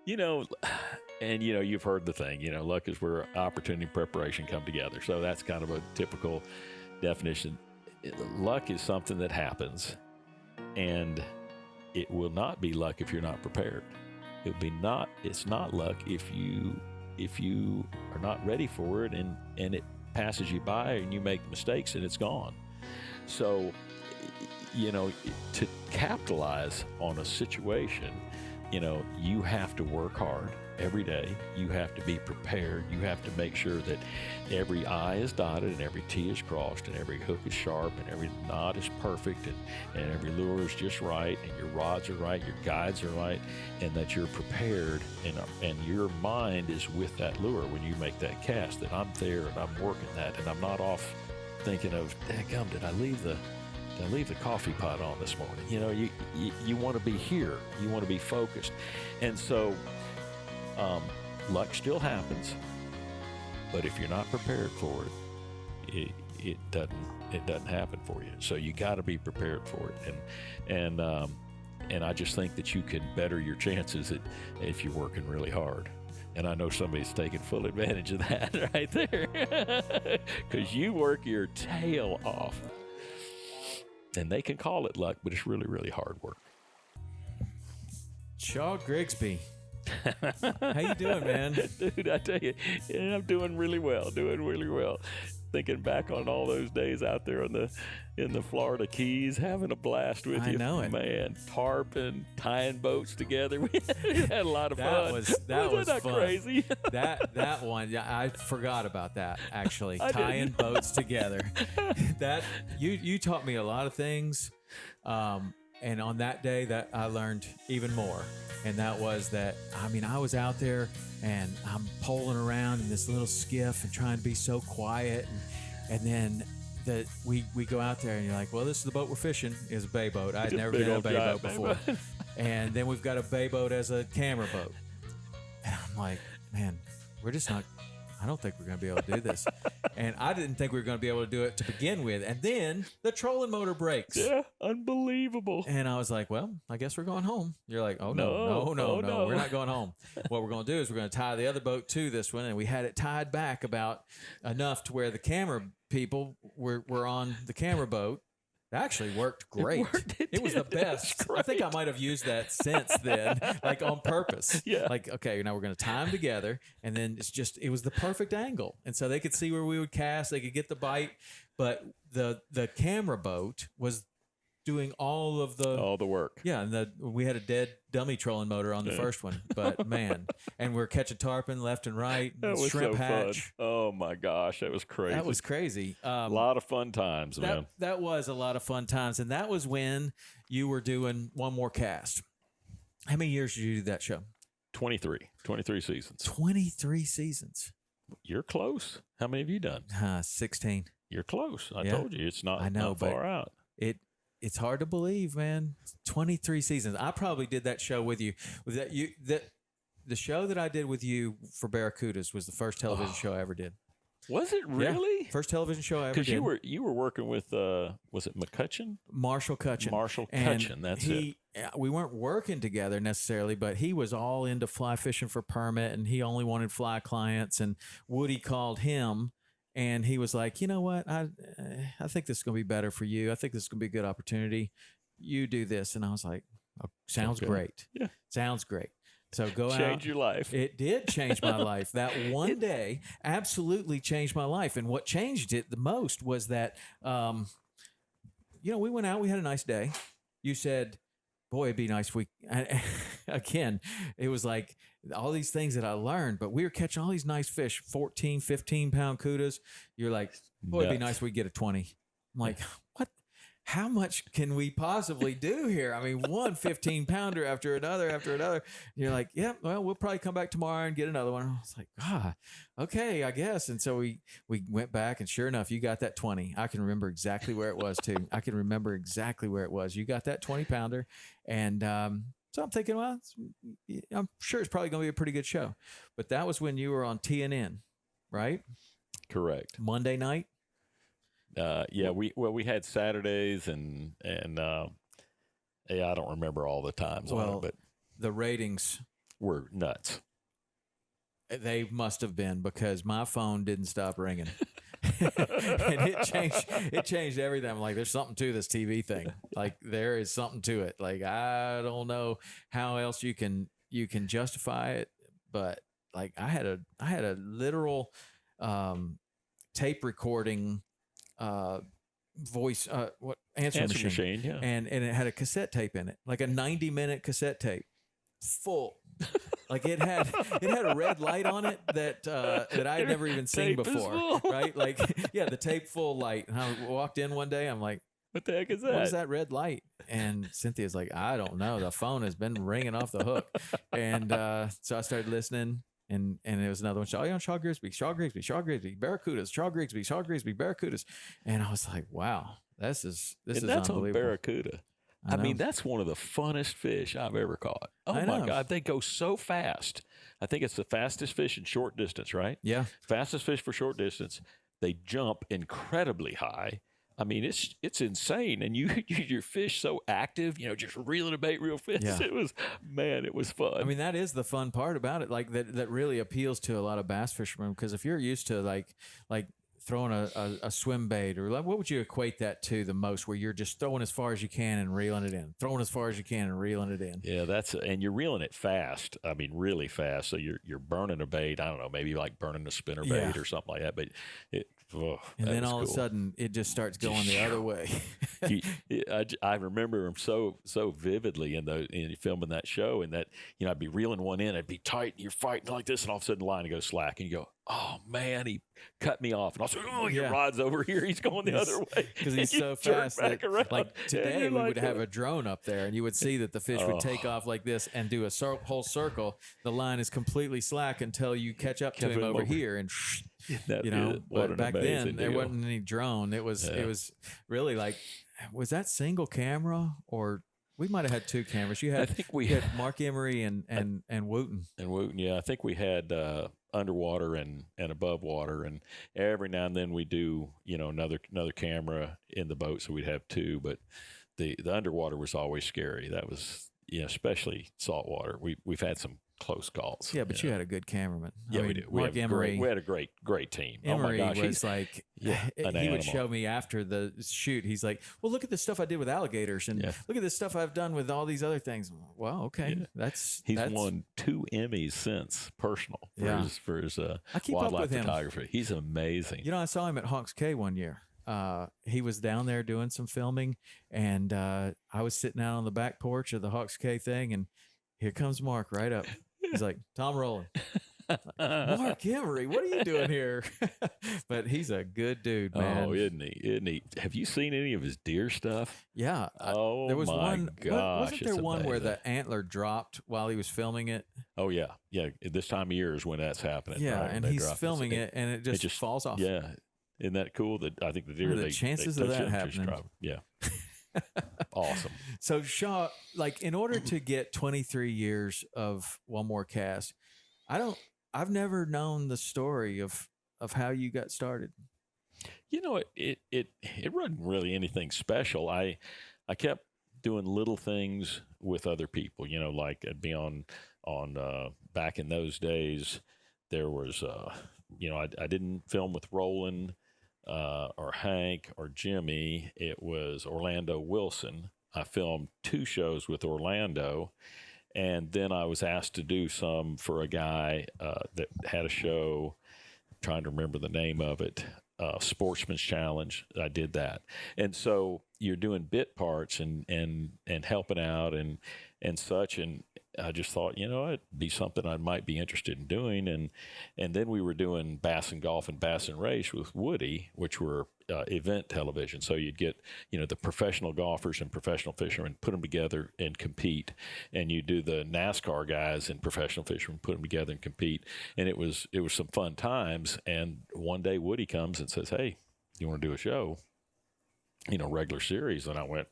You know, and you've heard the thing, luck is where opportunity and preparation come together. So that's kind of a typical definition. Luck is something that happens, and it will not be luck if you're not prepared. It's not luck if you are not ready for it, and it passes you by and you make mistakes and it's gone. So, to capitalize on a situation, you have to work hard every day. You have to be prepared. You have to make sure that every I is dotted and every T is crossed and every hook is sharp and every knot is perfect and every lure is just right and your rods are right, your guides are right, and that you're prepared and your mind is with that lure when you make that cast, that I'm there and I'm working that and I'm not off thinking of, daggum, did I leave the coffee pot on this morning? You want to be here. You want to be focused. And so luck still happens, but if you're not prepared for it, it doesn't happen for you. So you got to be prepared for it. And I just think that you can better your chances if you're working really hard. And I know somebody's taking full advantage of that right there, because you work your tail off. And they can call it luck, but it's really, really hard work. Shaw Grigsby. How you doing, man? Dude, I tell you, I'm doing really well. Thinking back on all those days out there in the Florida Keys, having a blast with you. I know it. Man, tarping, tying boats together. We had a lot of fun. That was fun. Crazy? that one, yeah, I forgot about that, actually. Tying boats together. That you taught me a lot of things. And on that day that I learned even more. And that was that, I was out there and I'm poling around in this little skiff and trying to be so quiet. And then we go out there and you're like, well, this is the boat we're fishing, is a bay boat. I'd never been in a bay boat before. And then we've got a bay boat as a camera boat. And I'm like, man, I don't think we're going to be able to do this. And I didn't think we were going to be able to do it to begin with. And then the trolling motor breaks. Yeah, unbelievable. And I was like, well, I guess we're going home. You're like, oh, no, we're not going home. What we're going to do is we're going to tie the other boat to this one. And we had it tied back about enough to where the camera people were on the camera boat. It actually worked great. It was the best. I think I might have used that since then, like on purpose. Yeah. Like, okay, now we're going to tie them together. And then it was the perfect angle. And so they could see where we would cast. They could get the bite. But the camera boat was doing all the work. Yeah. And we had a dead dummy trolling motor on the first one. But man, and we're catching tarpon left and right. That was shrimp so hatch. Fun. Oh my gosh. That was crazy. That was crazy. A lot of fun times, man. That was a lot of fun times. And that was when you were doing one more cast. How many years did you do that show? 23 seasons. 23 seasons. You're close. How many have you done? 16. You're close. I told you it's not far out. It's hard to believe, man. 23 seasons. I probably did that show with you. The show that I did with you for Barracudas was the first television show I ever did. Was it really? Yeah, first television show I ever did. Because you were working with was it McCutcheon? Marshall Cutcheon. That's it. We weren't working together necessarily, but he was all into fly fishing for permit, and he only wanted fly clients. And Woody called him. And he was like, you know what? I think this is going to be better for you. I think this is going to be a good opportunity. You do this. And I was like, oh, sounds great. Yeah. Sounds great. So go out. Change your life. It did change my life. That one day absolutely changed my life. And what changed it the most was that, we went out. We had a nice day. You said, boy, it'd be nice if we, again, it was like all these things that I learned, but we were catching all these nice fish, 14, 15 pound kudas. You're like, boy, it'd be nice if we get a 20. I'm like, what? How much can we possibly do here? I mean, one 15 pounder after another. You're like, yeah, well, we'll probably come back tomorrow and get another one. I was like, okay, I guess. And so we went back, and sure enough, you got that 20. I can remember exactly where it was too. You got that 20 pounder. And, so I'm thinking, well, I'm sure it's probably going to be a pretty good show. But that was when you were on TNN, right? Correct. Monday night? We had Saturdays and I don't remember all the times on it, but the ratings were nuts. They must have been, because my phone didn't stop ringing. And it changed everything. I'm like, there's something to this TV thing. Like, there is something to it. Like, I don't know how else you can justify it, but like, I had a literal tape recording voice answer machine, yeah. and it had a cassette tape in it, like a 90-minute cassette tape, full. Like, it had a red light on it that I had never even seen before, right? Like, yeah, the tape full light. And I walked in one day, I'm like, what the heck is that? What is that red light? And Cynthia's like, I don't know. The phone has been ringing off the hook. And so I started listening, and it was another one. Shaw Grigsby, Barracudas, Shaw Grigsby, Barracudas. And I was like, wow, this is that's unbelievable. On Barracuda. I mean, that's one of the funnest fish I've ever caught. Oh, my God. They go so fast. I think it's the fastest fish in short distance, right? Yeah. Fastest fish for short distance. They jump incredibly high. I mean, it's insane. And your fish so active, just reeling a bait real fast. Yeah. It was fun. I mean, that is the fun part about it. Like, that really appeals to a lot of bass fishermen, because if you're used to like throwing a swim bait, or like, what would you equate that to the most, where you're just throwing as far as you can and reeling it in, throwing as far as you can and reeling it in? Yeah, and you're reeling it fast. I mean, really fast. So you're burning a bait. I don't know, maybe like burning a spinner bait or something like that. But and then all of a sudden it just starts going the other way. I remember him so vividly in filming that show, and that I'd be reeling one in, I'd be tight, and you're fighting like this, and all of a sudden the line would go slack, and you go, oh man, he cut me off, and I'll say, your rod's over here, he's going the other way because he's so fast. Like today, we would have a drone up there, and you would see that the fish would take off like this and do a whole circle. The line is completely slack until you catch up to him over here, and but back then there wasn't any drone. It was really like, was that single camera, or we might have had two cameras? I think we had Mark Emery and Wooten. And Wooten, yeah. I think we had underwater and above water, and every now and then we do another camera in the boat, so we'd have two. But the underwater was always scary. That was especially saltwater. We've had some close calls. Yeah, but you had a good cameraman. Yeah, we did. We had a great team. Emery, oh my gosh, was like, he would show me after the shoot. He's like, well, look at the stuff I did with alligators, and look at the stuff I've done with all these other things. Wow, okay, he's won 2 Emmys since personal for his wildlife photography. He's amazing. I saw him at Hawks Cay one year. He was down there doing some filming, and I was sitting out on the back porch of the Hawks Cay thing, and here comes Mark right up. He's like, Tom Rowland. Mark Emery, what are you doing here? But he's a good dude, man. Oh, isn't he? Have you seen any of his deer stuff? Yeah. There was one. Gosh, wasn't there one where the antler dropped while he was filming it? Oh, yeah. Yeah. This time of year is when that's happening. Yeah. Right? And he's filming it, and it just falls off. Yeah. Isn't that cool? That I think the deer, the chances of that happening. Yeah. Awesome. So Shaw, like, in order to get 23 years of One More Cast, I've never known the story of how you got started. It wasn't really anything special. I kept doing little things with other people, like I'd be on back in those days, there was, I didn't film with Rowland, or Hank or Jimmy. It was Orlando Wilson. I filmed 2 shows with Orlando, and then I was asked to do some for a guy that had a show. I'm trying to remember the name of it. Sportsman's Challenge. I did that, and so you're doing bit parts and helping out and such. And I just thought, it'd be something I might be interested in doing. And then we were doing Bass and Golf and Bass and Race with Woody, which were event television. So you'd get, the professional golfers and professional fishermen, put them together and compete. And you do the NASCAR guys and professional fishermen, put them together and compete. And it was some fun times. And one day Woody comes and says, hey, you want to do a show? Regular series. And I went,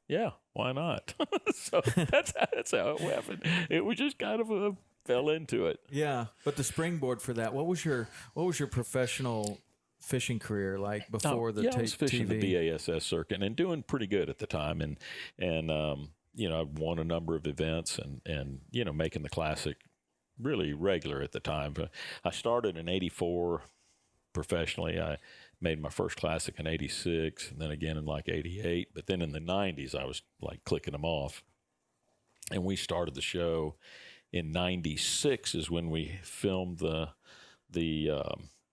yeah, why not? So that's how it happened. It was just kind of fell into it. Yeah, but the springboard for that, what was your professional fishing career like before the I was fishing TV? the B.A.S.S circuit and doing pretty good at the time, and I've won a number of events and making the classic really regular at the time. But I started in '84 professionally. I made my first classic in '86, and then again in like '88. But then in the '90s, I was like clicking them off, and we started the show in '96 is when we filmed the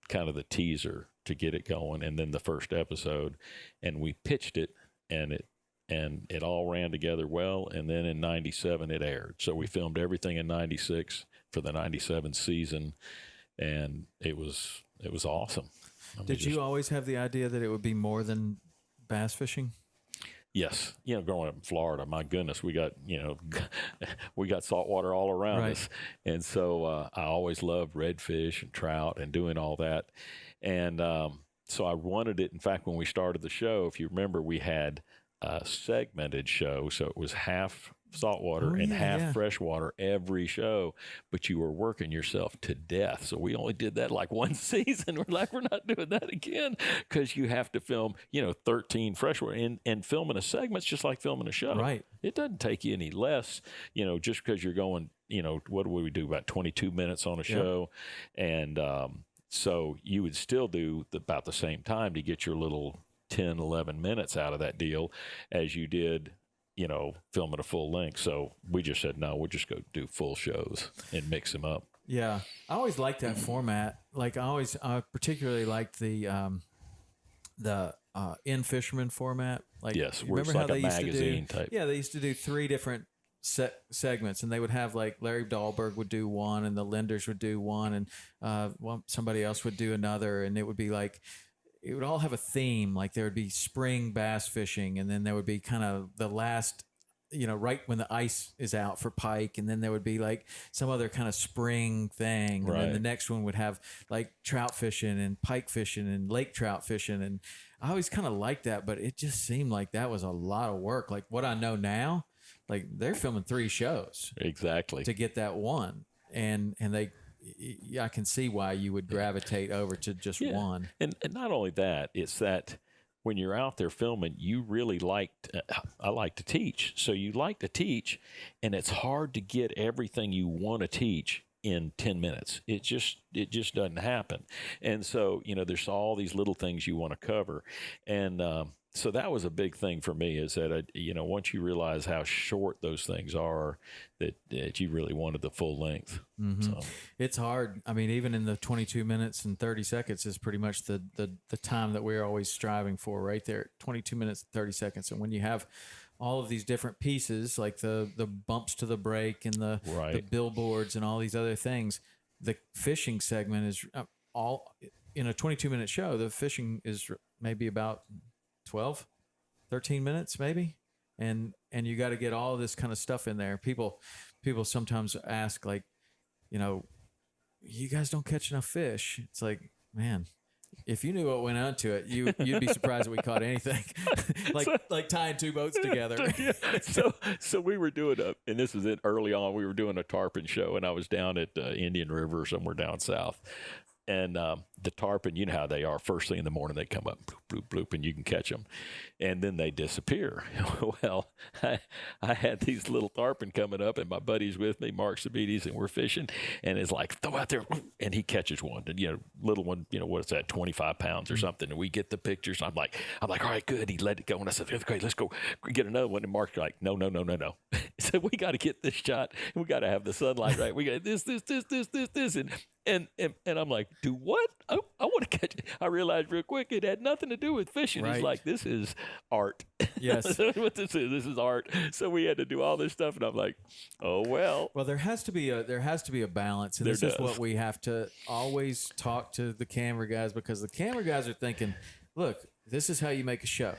kind of the teaser to get it going, and then the first episode, and we pitched it, and it all ran together well. And then in '97 it aired. So we filmed everything in '96 for the '97 season, and it was awesome. Did you always have the idea that it would be more than bass fishing? Yes. Growing up in Florida, my goodness, we got, we got saltwater all around us. And so I always loved redfish and trout and doing all that. And so I wanted it. In fact, when we started the show, if you remember, we had a segmented show. So it was half saltwater and half freshwater every show, but you were working yourself to death. So we only did that like one season. We're like, we're not doing that again, because you have to film 13 freshwater, and filming a segment's just like filming a show. Right. It doesn't take you any less, just because you're going, what do we do, about 22 minutes on a show. And so you would still do about the same time to get your little 10, 11 minutes out of that deal as you did filming a full length. So we just said, no, we'll just go do full shows and mix them up. Yeah. I always liked that format. Like I particularly liked the in fisherman format. Like, yes, remember it's how like they a magazine used to do, type. Yeah, they used to do 3 different segments, and they would have like Larry Dahlberg would do one, and the Lenders would do one, and somebody else would do another, and it would be like, it would all have a theme. Like there would be spring bass fishing, and then there would be kind of the last, right when the ice is out for pike, and then there would be like some other kind of spring thing. And then the next one would have like trout fishing and pike fishing and lake trout fishing. And I always kind of liked that, but it just seemed like that was a lot of work. Like what I know now, like they're filming 3 shows exactly to get that one. And I can see why you would gravitate over to just one. And not only that, it's that when you're out there filming, you really I like to teach. So you like to teach, and it's hard to get everything you want to teach in 10 minutes. It just doesn't happen. And so, there's all these little things you want to cover. And so that was a big thing for me, is that, once you realize how short those things are, that you really wanted the full length. Mm-hmm. So. It's hard. I mean, even in the 22 minutes and 30 seconds is pretty much the time that we're always striving for, right there, 22 minutes, 30 seconds. And when you have all of these different pieces, like the bumps to the break and the billboards and all these other things, the fishing segment is all in a 22-minute show. The fishing is maybe about 12, 13 minutes maybe. And you got to get all of this kind of stuff in there. People sometimes ask, like, you guys don't catch enough fish. It's like, man, if you knew what went into it, you'd be surprised that we caught anything. like tying 2 boats together. So we were doing and this was early on, we were doing a tarpon show, and I was down at Indian River, somewhere down south. And the tarpon, you know how they are. First thing in the morning, they come up, bloop, bloop, bloop, and you can catch them. And then they disappear. Well, I had these little tarpon coming up, and my buddy's with me, Mark Sabides, and we're fishing. And it's like, throw out there. And he catches one. And, little one, what's that, 25 pounds or something. And we get the pictures. And I'm like, all right, good. He let it go. And I said, okay, let's go get another one. And Mark's like, no. So we got to get this shot. We got to have the sunlight right. We got this. And I'm like, do what? I want to catch it. I realized real quick it had nothing to do with fishing. Right. He's like, this is art. Yes. What this is art. So we had to do all this stuff, and I'm like, oh well. Well, there has to be a balance, and this is what we have to always talk to the camera guys, because the camera guys are thinking, look, this is how you make a show.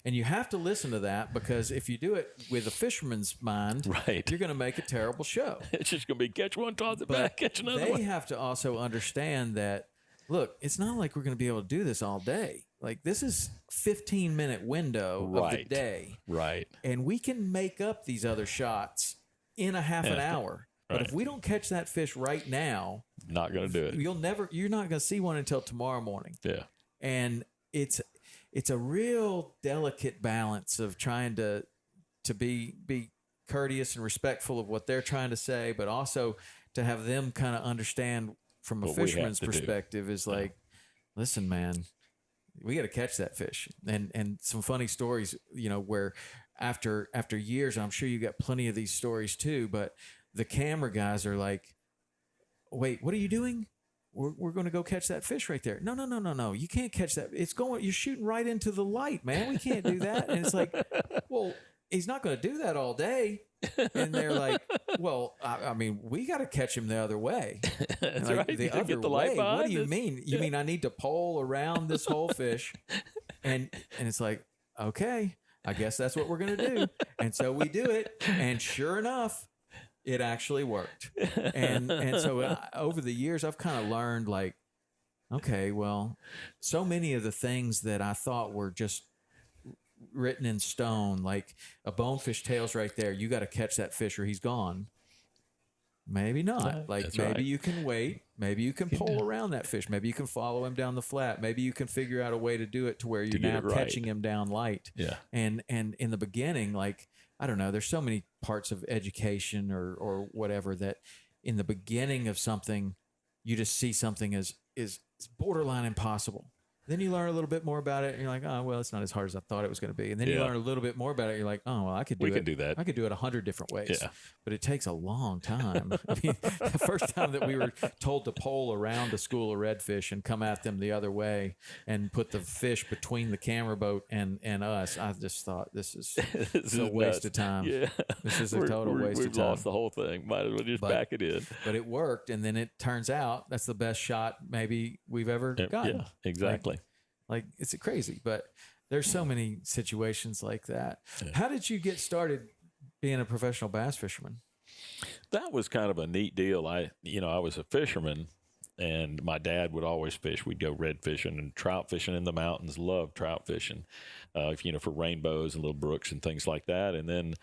And you have to listen to that, because if you do it with a fisherman's mind, you're going to make a terrible show. It's just going to be catch one, toss it back, catch another one. They have to also understand that, look, it's not like we're going to be able to do this all day. Like, this is 15-minute window of the day. Right. And we can make up these other shots in a half an hour. But if we don't catch that fish right now, not going to do it. You're not going to see one until tomorrow morning. Yeah. And it's a real delicate balance of trying to be courteous and respectful of what they're trying to say, but also to have them kind of understand from a What we have fisherman's to do. perspective is like, listen, man, we got to catch that fish. And some funny stories, you know, where after years, I'm sure you got plenty of these stories too, but the camera guys are like, wait, what are you doing? We're going to go catch that fish right there. No. You can't catch that. You're shooting right into the light, man. We can't do that. And it's like, well, he's not going to do that all day. And they're like, well, I mean, we got to catch him the other way. That's like, right. The other get the way. light What do you behind us. mean? You mean I need to pole around this whole fish? And it's like, okay, I guess that's what we're going to do. And so we do it. And sure enough, it actually worked. And so over the years, I've kind of learned like, okay, well, so many of the things that I thought were just written in stone, like a bonefish tail's right there. You got to catch that fish or he's gone. Maybe not. Like That's maybe right. you can wait. Maybe you can pole around that fish. Maybe you can follow him down the flat. Maybe you can figure out a way to do it to where you're now catching him down light. Yeah. And in the beginning, like, I don't know, there's so many parts of education or whatever that in the beginning of something, you just see something as is borderline impossible. Then you learn a little bit more about it, and you're like, oh, well, it's not as hard as I thought it was going to be. And then you learn a little bit more about it. You're like, oh, well, We can do that. I could do it 100 different ways. Yeah. But it takes a long time. I mean, the first time that we were told to pole around a school of redfish and come at them the other way and put the fish between the camera boat and us, I just thought, this is a waste of time. Yeah. This is a total waste of We've time. lost the whole thing. Might as well just back it in. But it worked, and then it turns out that's the best shot maybe we've ever gotten. Yeah, exactly. Like it's crazy, but there's so many situations like that. Yeah. How did you get started being a professional bass fisherman? That was kind of a neat deal. I was a fisherman, and my dad would always fish. We'd go red fishing and trout fishing in the mountains. Loved trout fishing, for rainbows and little brooks and things like that. And then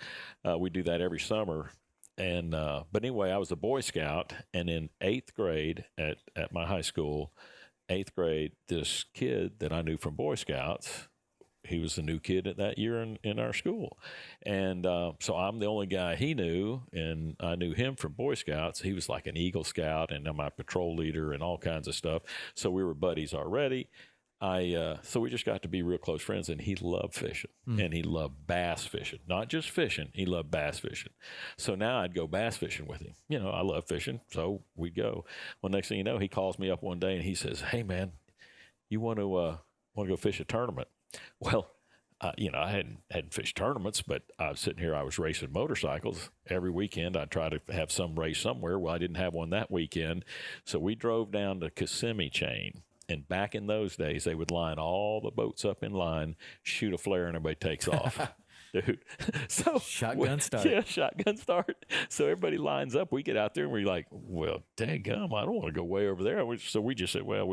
we do that every summer. And but anyway, I was a Boy Scout, and in 8th grade at my high school, 8th grade, this kid that I knew from Boy Scouts, he was the new kid at that year in our school. And so I'm the only guy he knew, and I knew him from Boy Scouts. He was like an Eagle Scout and my patrol leader and all kinds of stuff. So we were buddies already. So we just got to be real close friends, and he loved fishing, and he loved bass fishing, not just fishing. He loved bass fishing. So now I'd go bass fishing with him. I love fishing, so we'd go. Well, next thing you know, he calls me up one day and he says, "Hey man, you want to go fish a tournament?" Well, I hadn't fished tournaments, but I was sitting here, I was racing motorcycles every weekend. I'd try to have some race somewhere. Well, I didn't have one that weekend. So we drove down to Kissimmee Chain. And back in those days, they would line all the boats up in line, shoot a flare, and everybody takes off. Dude. So Shotgun start. Yeah, shotgun start. So everybody lines up. We get out there and we're like, well, daggum, I don't want to go way over there. So we just said, well,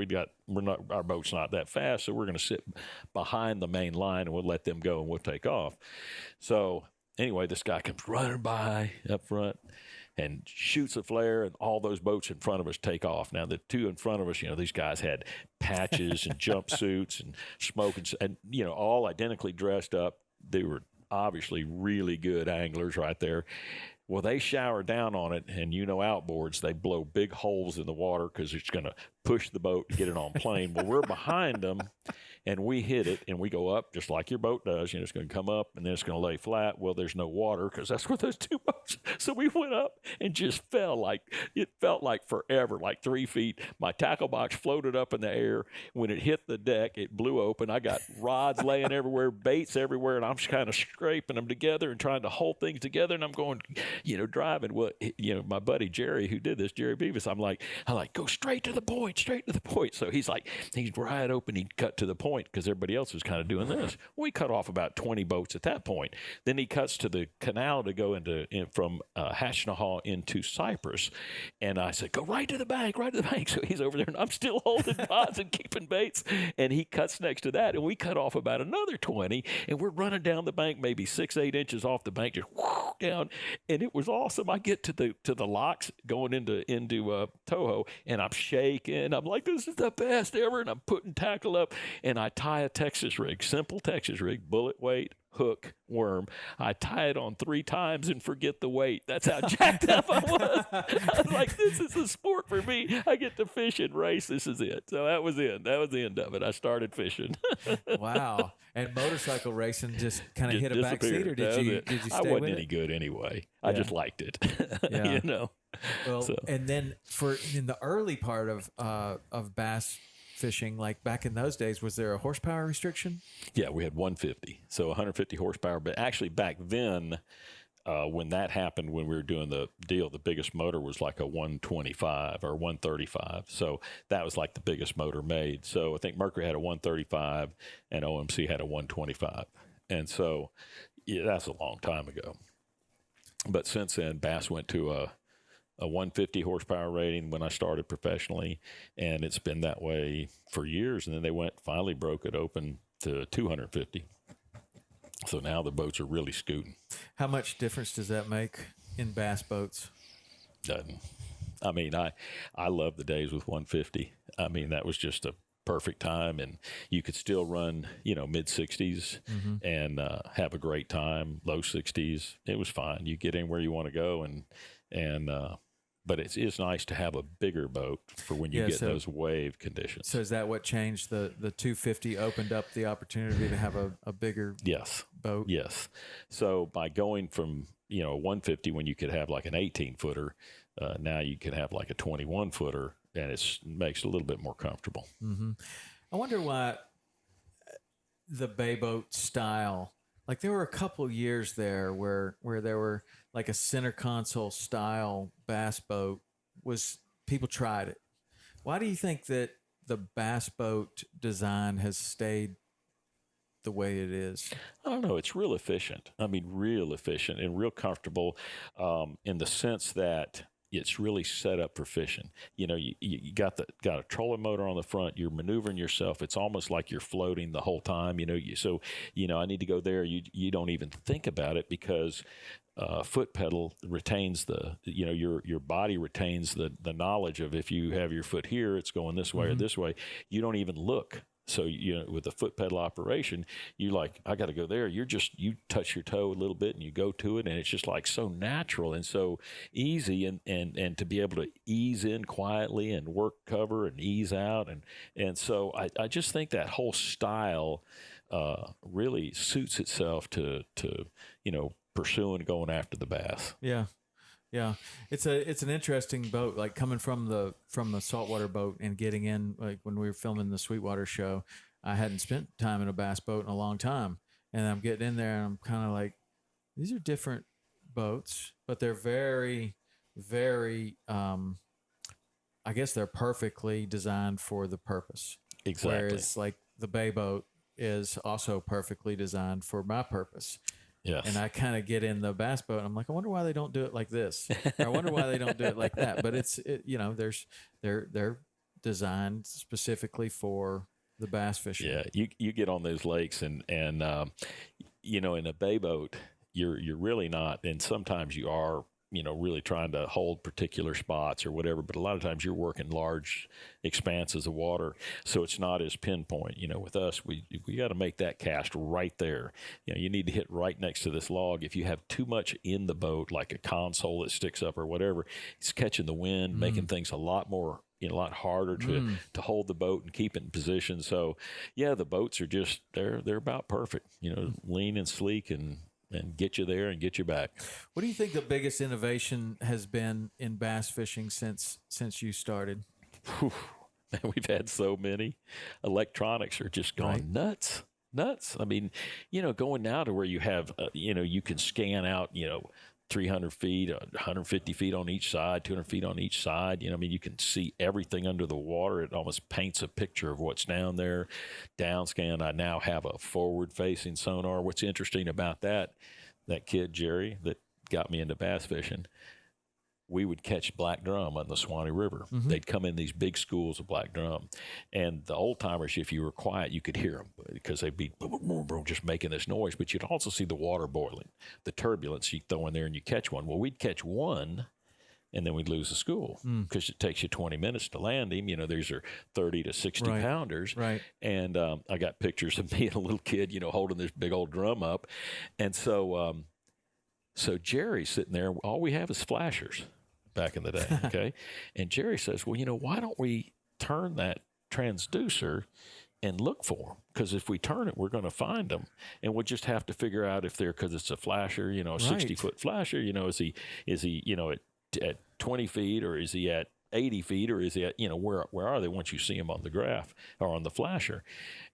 our boat's not that fast, so we're going to sit behind the main line and we'll let them go and we'll take off. So anyway, this guy comes running by up front and shoots a flare, and all those boats in front of us take off. Now, the two in front of us, these guys had patches and jumpsuits and smoke and all identically dressed up. They were obviously really good anglers right there. Well, they shower down on it, and outboards, they blow big holes in the water because it's going to push the boat to get it on plane. Well, we're behind them, and we hit it, and we go up just like your boat does. It's going to come up, and then it's going to lay flat. Well, there's no water because that's where those two boats. So we went up and just it felt like forever, like 3 feet. My tackle box floated up in the air. When it hit the deck, it blew open. I got rods laying everywhere, baits everywhere, and I'm just kind of scraping them together and trying to hold things together, and I'm going, driving. Well, my buddy Jerry, who did this, Jerry Beavis, I'm like, go straight to the point. So he's wide open. He'd cut to the point because everybody else was kind of doing this. We cut off about 20 boats at that point. Then he cuts to the canal to go from Hashtinahaw into Cypress. And I said, go right to the bank. So he's over there, and I'm still holding pods and keeping baits. And he cuts next to that, and we cut off about another 20, and we're running down the bank, maybe 6-8 inches off the bank, just down. And it was awesome. I get to the locks going into Toho, and I'm shaking. I'm like, this is the best ever. And I'm putting tackle up, and I tie a Texas rig, simple Texas rig, bullet weight, hook, worm. I tie it on 3 times and forget the weight. That's how jacked up I was. I was like, this is a sport for me. I get to fish and race. This is it. So that was it. That was the end of it. I started fishing. Wow. And motorcycle racing just kind of hit a backseat, or did you stay I wasn't with any it? good anyway. I just liked it. Yeah. You know. Well, and then in the early part of bass fishing, like back in those days, was there a horsepower restriction? Yeah, we had 150, so 150 horsepower. But actually, back then, when that happened, when we were doing the deal, the biggest motor was like a 125 or 135. So that was like the biggest motor made. So I think Mercury had a 135 and OMC had a 125. And so that's a long time ago. But since then, Bass went to a 150 horsepower rating when I started professionally, and it's been that way for years. And then they finally broke it open to 250. So now the boats are really scooting. How much difference does that make in bass boats? Doesn't. I mean, I love the days with 150. I mean, that was just a perfect time, and you could still run, mid 60s and have a great time. Low 60s, it was fine. You get anywhere you want to go, but it's nice to have a bigger boat for when you get those wave conditions. So is that what changed the 250? Opened up the opportunity to have a bigger boat? Yes. So by going from 150 when you could have like an 18-footer, now you can have like a 21-footer, and it makes it a little bit more comfortable. Mm-hmm. I wonder why the bay boat style. Like there were a couple of years there where there were like a center console style bass boat people tried it. Why do you think that the bass boat design has stayed the way it is? I don't know. It's real efficient. I mean, real efficient and real comfortable in the sense that it's really set up for fishing. You got a trolling motor on the front. You're maneuvering yourself. It's almost like you're floating the whole time. I need to go there. You don't even think about it because foot pedal retains your body retains the knowledge of if you have your foot here, it's going this way or this way. You don't even look. So, with the foot pedal operation, you like, I got to go there. You touch your toe a little bit and you go to it. And it's just like so natural and so easy and to be able to ease in quietly and work cover and ease out. And so I just think that whole style really suits itself to pursuing, going after the bass. Yeah. Yeah, it's an interesting boat. Like coming from the saltwater boat and getting in, like when we were filming the Sweetwater show, I hadn't spent time in a bass boat in a long time, and I'm getting in there and I'm kind of like, these are different boats, but they're very, very. I guess they're perfectly designed for the purpose. Exactly. Whereas like the bay boat is also perfectly designed for my purpose. Yes. And I kind of get in the bass boat and I'm like, I wonder why they don't do it like this. Or I wonder why they don't do it like that. But they're designed specifically for the bass fishing. Yeah. You get on those lakes and in a bay boat, you're really not, and sometimes you are, really trying to hold particular spots or whatever, but a lot of times you're working large expanses of water, so it's not as pinpoint. With us, we got to make that cast right there. You need to hit right next to this log. If you have too much in the boat, like a console that sticks up or whatever, it's catching the wind, making things a lot harder to hold the boat and keep it in position. So, yeah, the boats are just they're about perfect. Lean and sleek and get you there and get you back. What do you think the biggest innovation has been in bass fishing since you started? We've had so many. Electronics are just gone nuts. I mean, going now to where you have, you can scan out, 300 feet, 150 feet on each side, 200 feet on each side. You can see everything under the water. It almost paints a picture of what's down there. Down scan, I now have a forward-facing sonar. What's interesting about that kid, Jerry, that got me into bass fishing, we would catch black drum on the Swanee River. They'd come in these big schools of black drum. And the old timers, if you were quiet, you could hear them because they'd be just making this noise. But you'd also see the water boiling, the turbulence you throw in there and you catch one. Well, we'd catch one and then we'd lose the school because it takes you 20 minutes to land him. These are 30 to 60 pounders. Right. And I got pictures of me and a little kid, holding this big old drum up. And so Jerry's sitting there. All we have is flashers back in the day, okay? And Jerry says, well, why don't we turn that transducer and look for them? Because if we turn it, we're going to find them. And we'll just have to figure out if they're, because it's a flasher, a 60-foot flasher, is he at 20 feet, or is he at 80 feet, or is he at, where are they once you see him on the graph or on the flasher?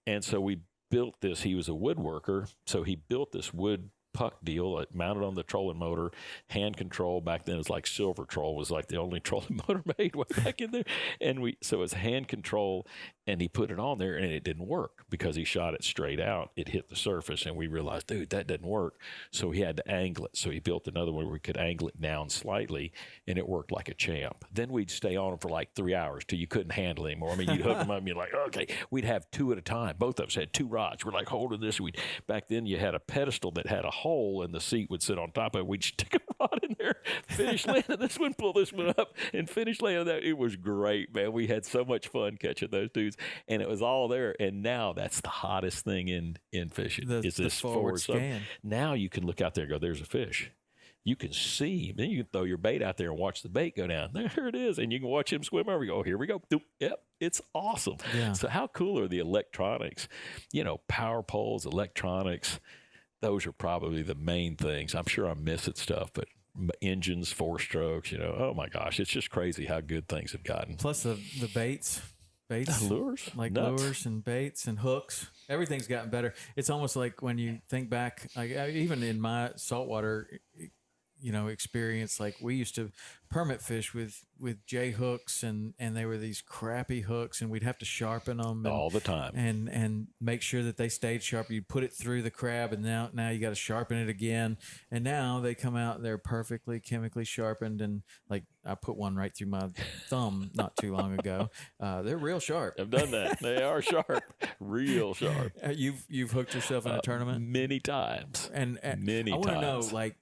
And so we built this. He was a woodworker, so he built this wood puck deal mounted on the trolling motor, hand control. Back then it was like Silver Troll was like the only trolling motor made way back in there. And so it's hand control, and he put it on there and it didn't work because he shot it straight out. It hit the surface, and we realized, dude, that didn't work. So he had to angle it. So he built another one where we could angle it down slightly, and it worked like a champ. Then we'd stay on him for like 3 hours till you couldn't handle it anymore. I mean, you'd hook them up and you're like, okay. We'd have 2 at a time. Both of us had 2 rods. We're like holding this. Back then you had a pedestal that had a hole, and the seat would sit on top of it. We'd stick a rod in there, finish landing this one, pull this one up, and finish landing that. It was great, man. We had so much fun catching those dudes, and it was all there. And now that's the hottest thing in fishing. Is this forward scan. Now you can look out there and go, there's a fish. You can see. Then you can throw your bait out there and watch the bait go down. There it is. And you can watch him swim over. You go, oh, here we go. Doop. Yep. It's awesome. Yeah. So how cool are the electronics? Power poles, electronics. Those are probably the main things. I'm sure I'm missing stuff, but engines, 4 strokes, oh my gosh, it's just crazy how good things have gotten. Plus the baits, lures, like nuts. Lures and baits and hooks. Everything's gotten better. It's almost like when you think back, like even in my saltwater, experience, like we used to permit fish with J hooks, and they were these crappy hooks, and we'd have to sharpen them all the time and make sure that they stayed sharp. You'd put it through the crab, and now you got to sharpen it again. And now they come out, they're perfectly chemically sharpened, and like I put one right through my thumb not too long ago. They're real sharp. I've done that. They are sharp, real sharp. You've hooked yourself in a tournament many times, and many times. I want to know, like,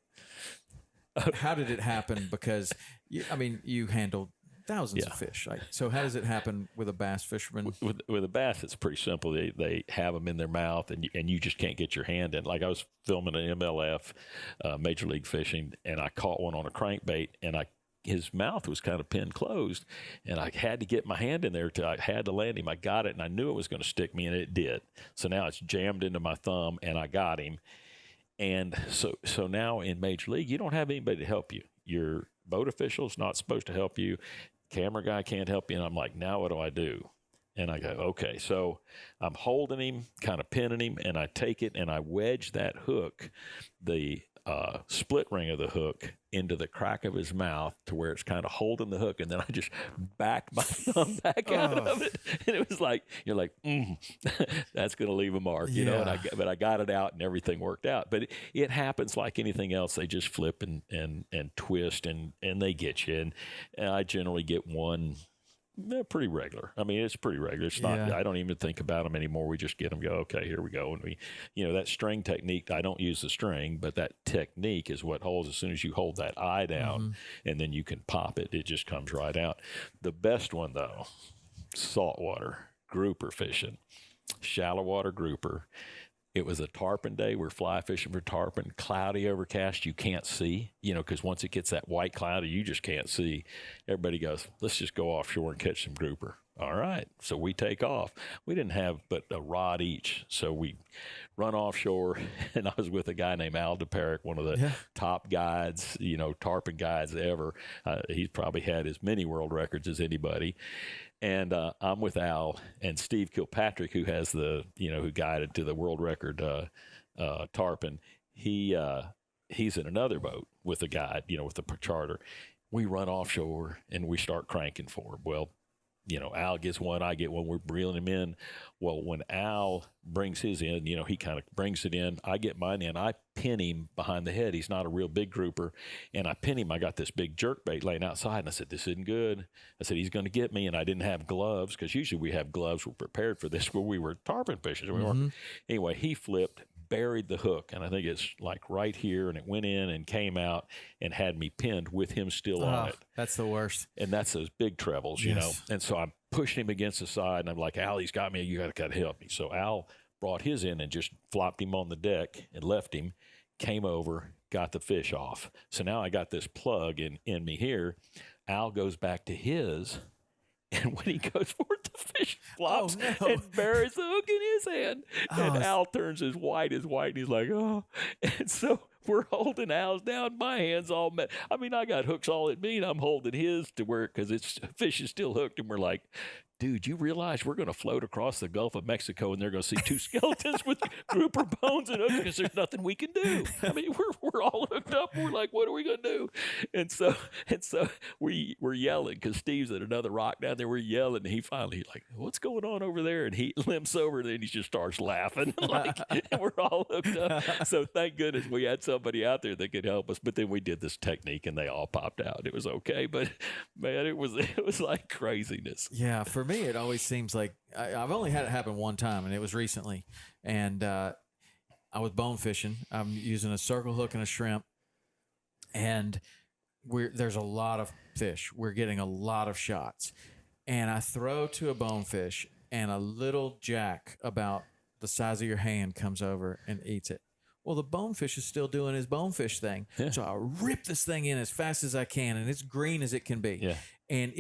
how did it happen? Because you handled thousands of fish. Right? So how does it happen with a bass fisherman? With a bass, it's pretty simple. They have them in their mouth, and you just can't get your hand in. Like I was filming an MLF, Major League Fishing, and I caught one on a crankbait, and his mouth was kind of pinned closed, and I had to get my hand in there I had to land him. I got it, and I knew it was going to stick me, and it did. So now it's jammed into my thumb, and I got him. And so now in Major League, you don't have anybody to help you. Your boat official's not supposed to help you. Camera guy can't help you. And I'm like, now what do I do? And I go, okay. So I'm holding him, kind of pinning him, and I take it and I wedge that hook, the split ring of the hook, into the crack of his mouth to where it's kind of holding the hook, and then I just back my thumb back out of it, and it was like, you're like, that's going to leave a mark, but I got it out and everything worked out. But it happens like anything else. They just flip and twist and they get you, and I generally get one. They're pretty regular. I mean, it's pretty regular. It's not. I don't even think about them anymore. We just get them. Go, okay, here we go. And we, that string technique. I don't use the string, but that technique is what holds. As soon as you hold that eye down, and then you can pop it, it just comes right out. The best one though, saltwater grouper fishing, shallow water grouper. It was a tarpon day. We're fly fishing for tarpon, cloudy, overcast. You can't see, because once it gets that white cloudy, you just can't see. Everybody goes, let's just go offshore and catch some grouper. All right. So we take off. We didn't have but a rod each. So we run offshore, and I was with a guy named Al DePerick, one of the top guides, tarpon guides ever. He's probably had as many world records as anybody. And I'm with Al and Steve Kilpatrick, who has who guided to the world record tarpon. He's in another boat with a guide, with the charter. We run offshore and we start cranking for him. Well, Al gets one, I get one. We're reeling him in. Well, when Al brings his in, he kind of brings it in. I get mine in. I pin him behind the head. He's not a real big grouper. And I pin him. I got this big jerk bait laying outside. And I said, this isn't good. I said, he's going to get me. And I didn't have gloves, because usually we have gloves. We're prepared for this, where we were tarpon fishing. We weren't. Anyway, he flipped, buried the hook, and I think it's like right here, and it went in and came out and had me pinned with him still on it. That's the worst. And that's those big trebles, you know. And so I'm pushing him against the side, and I'm like, Al, he's got me. You got to help me. So Al brought his in and just flopped him on the deck and left him, came over, got the fish off. So now I got this plug in me here. Al goes back to his, and when he goes for it, the fish flops and buries the hook in his hand. And Al turns as white, and he's like, oh. And so we're holding Al's down. My hand's all met. I mean, I got hooks all at me, and I'm holding his to where, because it's fish is still hooked, and we're like, dude, you realize we're going to float across the Gulf of Mexico, and they're going to see two skeletons with grouper bones and hooks, because there's nothing we can do. I mean, we're all hooked up. We're like, what are we going to do? And so we're yelling, because Steve's at another rock down there. We're yelling, and he finally like, what's going on over there? And he limps over, and then he just starts laughing, like, and we're all hooked up. So thank goodness we had somebody out there that could help us. But then we did this technique, and they all popped out. It was okay, but man, it was like craziness. Yeah, for me, it always seems like I've only had it happen one time, and it was recently. And I was bone fishing. I'm using a circle hook and a shrimp, and there's a lot of fish. We're getting a lot of shots, and I throw to a bonefish, and a little jack about the size of your hand comes over and eats it. Well, the bonefish is still doing his bonefish thing, so I rip this thing in as fast as I can, and it's green as it can be, and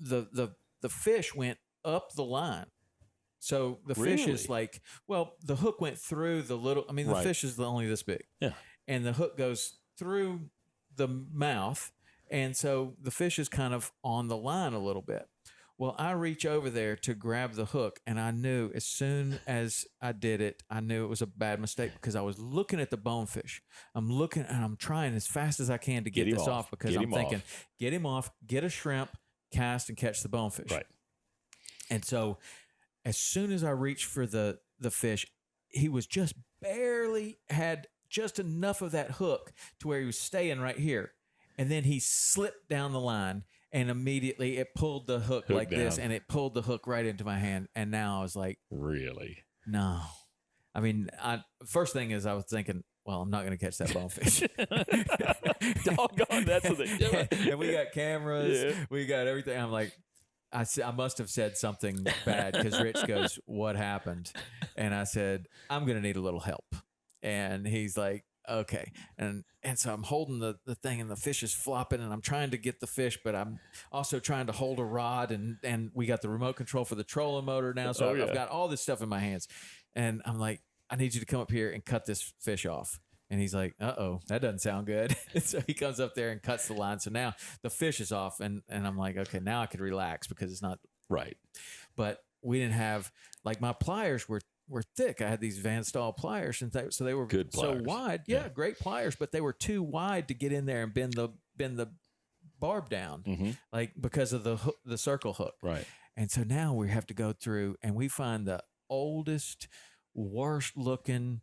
the fish went up the line. So the fish is like, well, the hook went through the little, I mean, the fish is only this big. Yeah. And the hook goes through the mouth. And so the fish is kind of on the line a little bit. Well, I reach over there to grab the hook, and I knew as soon as I did it, I knew it was a bad mistake, because I was looking at the bonefish. I'm looking, and I'm trying as fast as I can to get this off, because I'm thinking, get him off, get a shrimp, cast, and catch the bonefish. Right. And so as soon as I reached for the fish, he was just barely had just enough of that hook to where he was staying right here. And then he slipped down the line, and immediately it pulled the hook like down. This, and it pulled the hook right into my hand. And now I was like, really? No. I mean, first thing is I was thinking, well, I'm not going to catch that bonefish. Doggone, that's what they do. And we got cameras. We got everything. I'm like, I must have said something bad, because Rich goes, what happened? And I said, I'm going to need a little help. And he's like, okay. And so I'm holding the thing, and the fish is flopping, and I'm trying to get the fish, but I'm also trying to hold a rod, and we got the remote control for the trolling motor now. So I've got all this stuff in my hands. And I'm like, I need you to come up here and cut this fish off. And he's like, uh-oh, that doesn't sound good. So he comes up there and cuts the line. So now the fish is off, and I'm like, okay, now I could relax, because it's not right. But we didn't have, like, my pliers were thick. I had these Van Staal pliers, and so they were good pliers. So wide. Yeah, great pliers, but they were too wide to get in there and bend the barb down, like, because of the circle hook. Right. And so now we have to go through, and we find the oldest, worst looking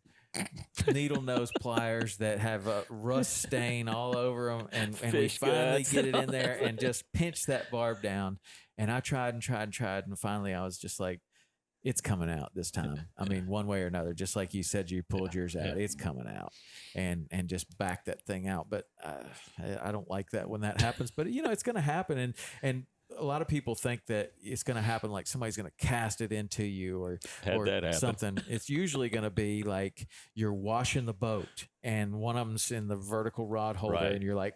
needle nose pliers that have a rust stain all over them, and we finally get it in there and just pinch that barb down. And I tried and tried and tried, and finally I was just like, it's coming out this time. I mean, one way or another, just like you said, you pulled yours out, it's coming out, and just back that thing out. But I don't like that when that happens, but it's going to happen. And a lot of people think that it's going to happen, like somebody's going to cast it into you or something. It's usually going to be like you're washing the boat, and one of them's in the vertical rod holder, and you're like,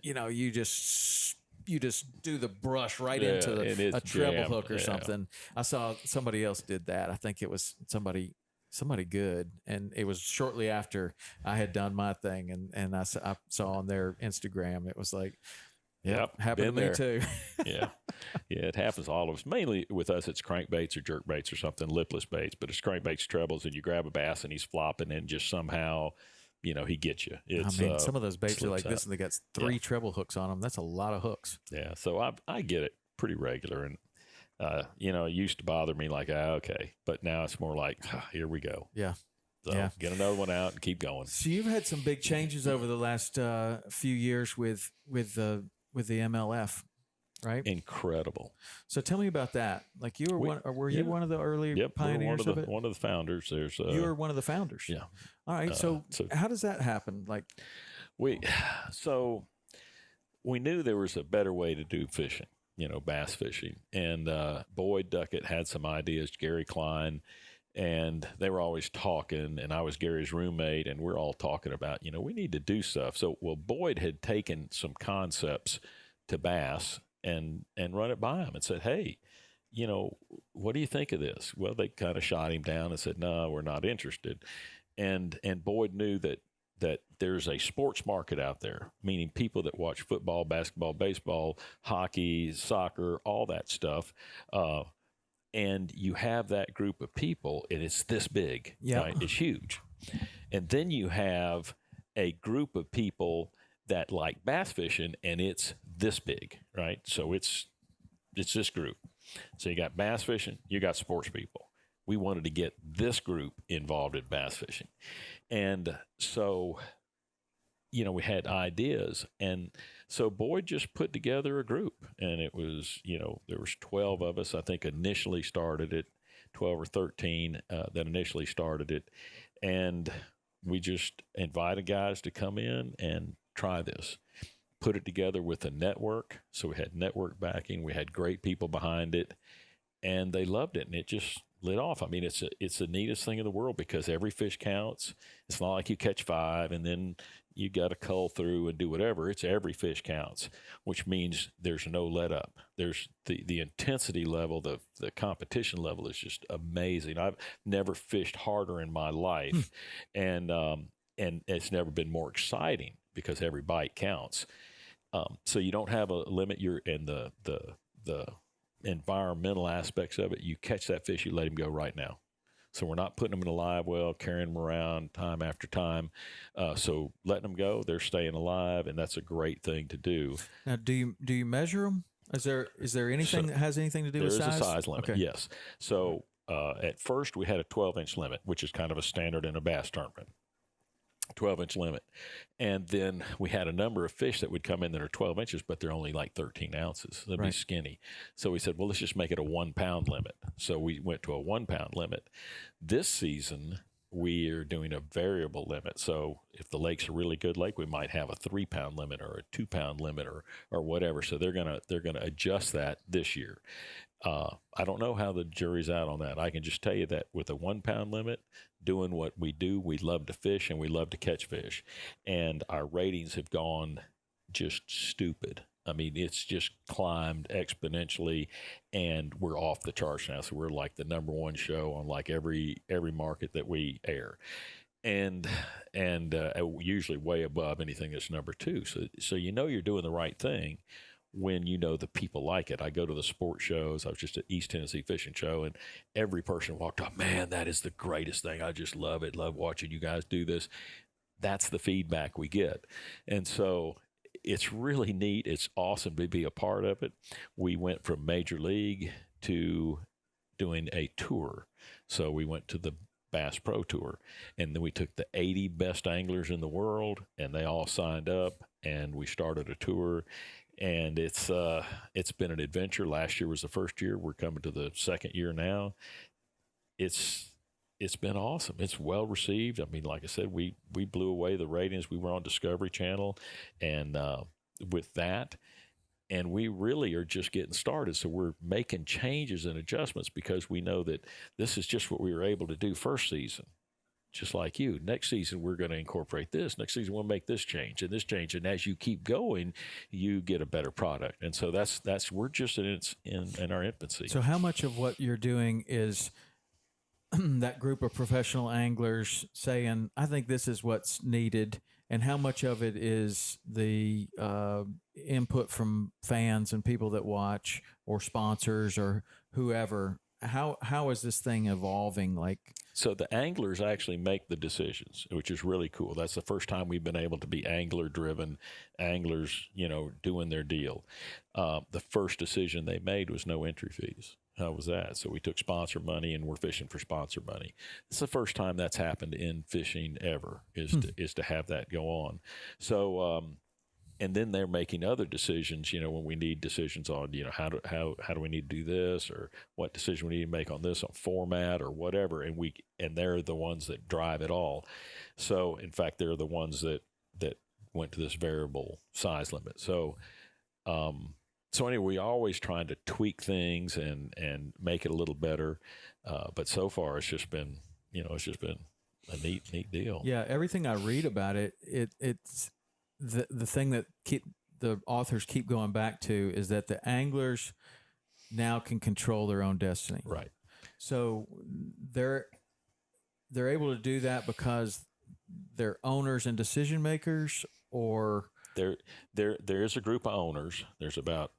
you just do the brush right into a treble hook or something. I saw somebody else did that. I think it was somebody good, and it was shortly after I had done my thing, and I saw on their Instagram, it was like, yep, happened to me too. Yeah, it happens to all of us. Mainly with us, it's crankbaits or jerk baits or something, lipless baits. But it's crankbaits, trebles, and you grab a bass and he's flopping, and just somehow, he gets you. Some of those baits are like this, and they got 3 treble hooks on them. That's a lot of hooks. Yeah, so I get it pretty regular, and it used to bother me, like, okay, but now it's more like, here we go. Yeah. So get another one out and keep going. So you've had some big changes over the last few years with the MLF. right? Incredible. So tell me about that. Like you were one, or were you one of the early Yep, pioneers one of it? One of the founders. There's You were one of the founders. yeah. All right. So how does that happen? Like So we knew there was a better way to do fishing, bass fishing. And Boyd Duckett had some ideas, Gary Klein, and they were always talking. And I was Gary's roommate, and we're all talking about, we need to do stuff. So, Boyd had taken some concepts to Bass and run it by him and said, hey, what do you think of this? Well, they kind of shot him down and said, no, we're not interested. And Boyd knew that there's a sports market out there, meaning people that watch football, basketball, baseball, hockey, soccer, all that stuff. And you have that group of people, and it's this big, right? It's huge. And then you have a group of people that like bass fishing, and it's this big, right? So it's this group. So you got bass fishing, you got sports people. We wanted to get this group involved in bass fishing. And so, we had ideas. And so Boyd just put together a group. And it was, there was 12 of us, I think, initially started it, 12 or 13 that initially started it. And we just invited guys to come in and try this. Put it together with a network. So we had network backing. We had great people behind it. And they loved it. And it just lit off. I mean, it's the neatest thing in the world because every fish counts. It's not like you catch 5 and then you got to cull through and do whatever. It's every fish counts, which means there's no let up. There's the intensity level, the competition level is just amazing. I've never fished harder in my life, and it's never been more exciting because every bite counts. So you don't have a limit. You're in the environmental aspects of it. You catch that fish, you let him go right now. So we're not putting them in a live well, carrying them around time after time. So letting them go, they're staying alive, and that's a great thing to do. Now, do you measure them? Is there anything that has anything to do with size? There is a size limit, okay. Yes. So at first we had a 12-inch limit, which is kind of a standard in a bass tournament. 12-inch limit. And then we had a number of fish that would come in that are 12 inches, but they're only like 13 ounces. They'd be skinny. So we said, well, let's just make it a 1 pound limit. So we went to a 1 pound limit. This season, we are doing a variable limit. So if the lake's a really good lake, we might have a 3 pound limit or a 2 pound limit or whatever. So they're gonna adjust that this year. I don't know how the jury's out on that. I can just tell you that with a 1 pound limit, doing what we do, we love to fish and we love to catch fish. And our ratings have gone just stupid. I mean, it's just climbed exponentially, and we're off the charts now. So we're like the number 1 show on like every market that we air. And usually way above anything that's number 2. So you're doing the right thing when the people like it. I go to the sports shows. I was just at East Tennessee Fishing Show, and every person walked up, man, that is the greatest thing. I just love it. Love watching you guys do this. That's the feedback we get. And so it's really neat. It's awesome to be a part of it. We went from Major League to doing a tour. So we went to the Bass Pro Tour, and then we took the 80 best anglers in the world, and they all signed up, and we started a tour. And it's been an adventure. Last year was the first year. We're coming to the second year now. It's been awesome. It's well received. I mean, like I said, we blew away the ratings. We were on Discovery Channel, and with that, and we really are just getting started. So we're making changes and adjustments because we know that this is just what we were able to do first season. Just like you. Next season, we're going to incorporate this. Next season, we'll make this change and this change. And as you keep going, you get a better product. And so we're just in our infancy. So how much of what you're doing is that group of professional anglers saying, I think this is what's needed, and how much of it is the input from fans and people that watch or sponsors or whoever? How is this thing evolving? So the anglers actually make the decisions, which is really cool. That's the first time we've been able to be angler-driven, anglers, doing their deal. The first decision they made was no entry fees. How was that? So we took sponsor money, and we're fishing for sponsor money. It's the first time that's happened in fishing ever, is to have that go on. So and then they're making other decisions, when we need decisions on, how do we need to do this, or what decision we need to make on this, on format or whatever. And they're the ones that drive it all. So in fact, they're the ones that went to this variable size limit. So anyway, we always trying to tweak things and make it a little better. But so far it's just been a neat deal. Yeah. Everything I read about it's the thing that the authors keep going back to is that the anglers now can control their own destiny. Right. So they're able to do that because they're owners and decision makers, or there is a group of owners. There's about,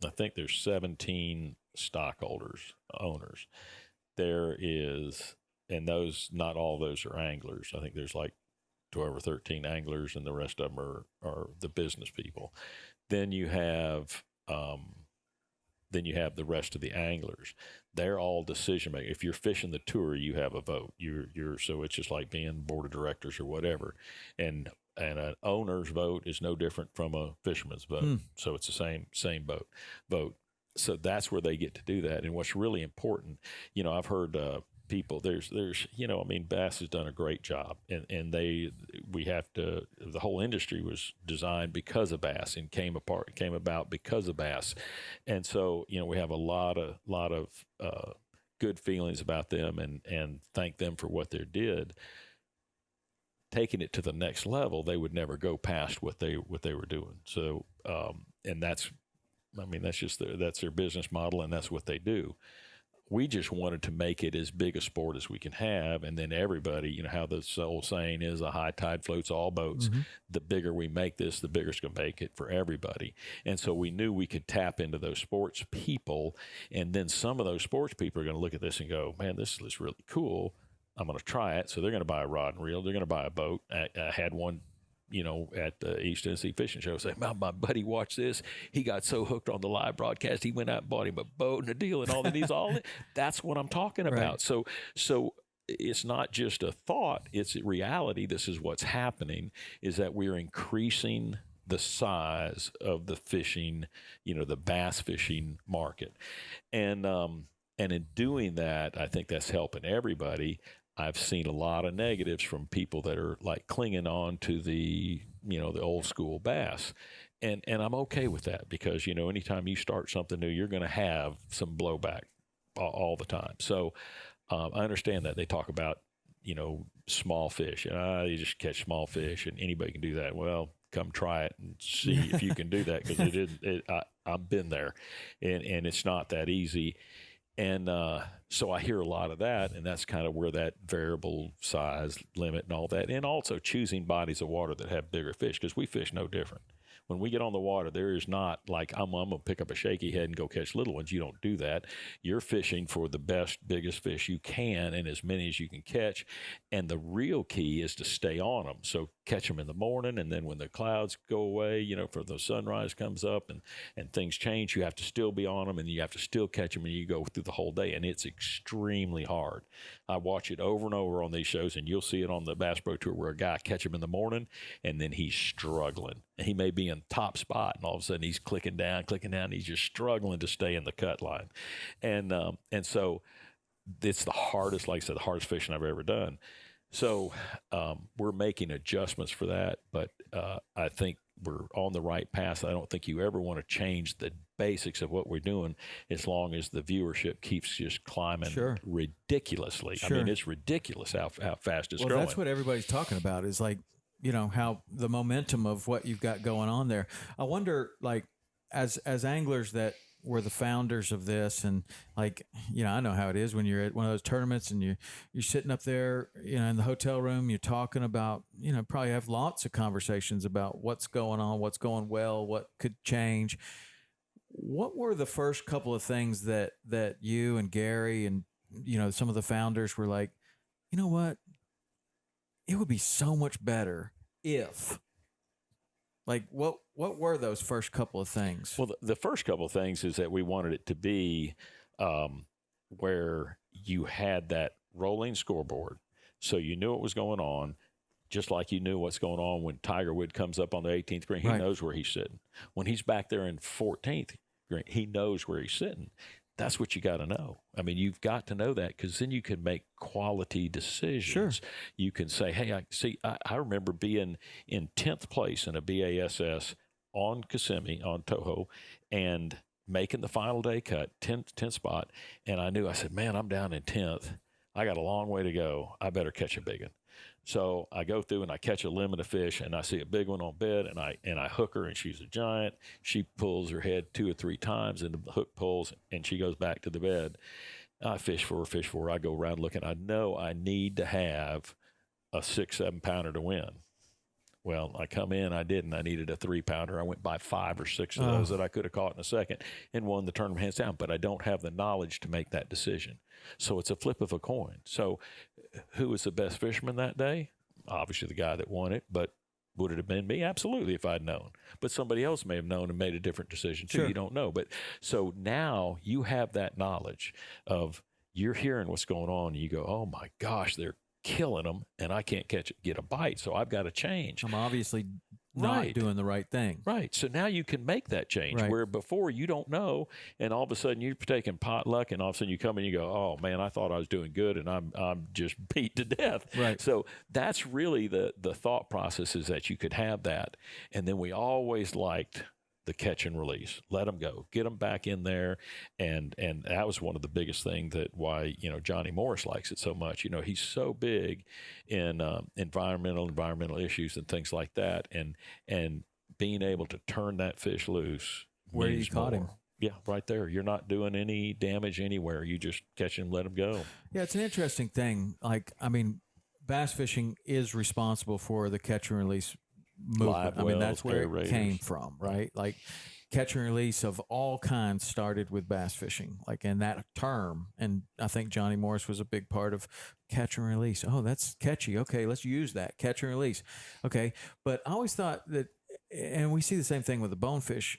I think there's 17 stockholders, owners. There is, and not all of those are anglers. I think there's like 12 or 13 anglers, and the rest of them are the business people. Then you have the rest of the anglers. They're all decision makers. If you're fishing the tour, you have a vote. So it's just like being board of directors or whatever. And an owner's vote is no different from a fisherman's vote. So it's the same vote. So that's where they get to do that. And what's really important, I've heard people, B.A.S.S has done a great job, and the whole industry was designed because of B.A.S S and came about because of B.A.S S. And so, we have a lot of good feelings about them and thank them for what they did. Taking it to the next level, they would never go past what they were doing. So, and that's their business model, and that's what they do. We just wanted to make it as big a sport as we can have, and then everybody, how the old saying is, a high tide floats all boats. Mm-hmm. The bigger we make this, the bigger it's going to make it for everybody. And so we knew we could tap into those sports people, and then some of those sports people are going to look at this and go, man, this is really cool. I'm going to try it. So they're going to buy a rod and reel. They're going to buy a boat. I had one at the East Tennessee Fishing Show, say, my buddy watched this. He got so hooked on the live broadcast, he went out and bought him a boat and a deal and all that. He's all that's what I'm talking about. Right. So it's not just a thought, it's a reality. This is what's happening, is that we're increasing the size of the fishing, the bass fishing market. And in doing that, I think that's helping everybody. I've seen a lot of negatives from people that are like clinging on to the old school bass. And I'm okay with that, because, anytime you start something new, you're going to have some blowback all the time. So I understand that they talk about, small fish, and you just catch small fish and anybody can do that. Well, come try it and see if you can do that, because I've been there, and it's not that easy. And so I hear a lot of that, and that's kind of where that variable size limit and all that, and also choosing bodies of water that have bigger fish, because we fish no different. When we get on the water, there is not like, I'm going to pick up a shaky head and go catch little ones. You don't do that. You're fishing for the best, biggest fish you can, and as many as you can catch. And the real key is to stay on them. So catch them in the morning, and then when the clouds go away, for the sunrise comes up and things change, you have to still be on them, and you have to still catch them, and you go through the whole day, and it's extremely hard. I watch it over and over on these shows, and you'll see it on the Bass Pro Tour, where a guy catch him in the morning, and then he's struggling. He may be in top spot, and all of a sudden he's clicking down, and he's just struggling to stay in the cut line. And so it's the hardest, like I said, the hardest fishing I've ever done. So we're making adjustments for that, but I think we're on the right path. I don't think you ever want to change the basics of what we're doing, as long as the viewership keeps just climbing ridiculously. Sure. I mean, it's ridiculous how fast it's growing. That's what everybody's talking about, is like, how the momentum of what you've got going on there. I wonder, like, as anglers that were the founders of this, and like, I know how it is when you're at one of those tournaments and you're sitting up there, in the hotel room, you're talking about, probably have lots of conversations about what's going on, what's going well, what could change. What were the first couple of things that you and Gary and, some of the founders were like, you know what? It would be so much better if, like, what were those first couple of things? Well, the first couple of things is that we wanted it to be where you had that rolling scoreboard, so you knew what was going on. just like you knew what's going on when Tiger Woods comes up on the 18th green. He Right. knows where he's sitting. When he's back there in 14th green, he knows where he's sitting. That's what you got to know. I mean, you've got to know that, because then you can make quality decisions. Sure. You can say, hey, I remember being in 10th place in a B.A.S.S. on Kissimmee, on Toho, and making the final day cut, 10th spot. And I said, man, I'm down in 10th. I got a long way to go. I better catch a big one. So I go through and I catch a limit of fish, and I see a big one on bed, and I hook her, and she's a giant. She pulls her head 2 or 3 times, and the hook pulls, and she goes back to the bed. I fish for her. I go around looking. I know I need to have a 6-7 pounder to win. Well, I come in, I didn't. I needed a 3-pounder. I went by 5 or 6 of those that I could have caught in a second and won the tournament hands down. But I don't have the knowledge to make that decision. So it's a flip of a coin. So who was the best fisherman that day? Obviously the guy that won it, but would it have been me? Absolutely, if I'd known. But somebody else may have known and made a different decision too. Sure. You don't know. But so now you have that knowledge of, you're hearing what's going on, and you go, oh my gosh, they're killing them, and I can't get a bite, so I've got to change. I'm obviously not doing the right thing. Right. So now you can make that change, Right. where before you don't know, and all of a sudden you're taking potluck, and all of a sudden you come and you go, oh man, I thought I was doing good, and I'm just beat to death. Right. So that's really the thought process, is that you could have that. And then we always liked the catch and release. Let them go, get them back in there, and that was one of the biggest things that why Johnny Morris likes it so much. He's so big in environmental issues and things like that, and being able to turn that fish loose. Where you means caught more. him. Yeah, right there. You're not doing any damage anywhere. You just catch him, let him go. Yeah, it's an interesting thing. Like, I mean, bass fishing is responsible for the catch and release movement. Live I mean, that's wells, where it aerators. came from, right? Like, catch and release of all kinds started with bass fishing, like in that term. And I think Johnny Morris was a big part of catch and release. Oh, that's catchy. Okay, let's use that. Catch and release. Okay. But I always thought that, and we see the same thing with the bonefish.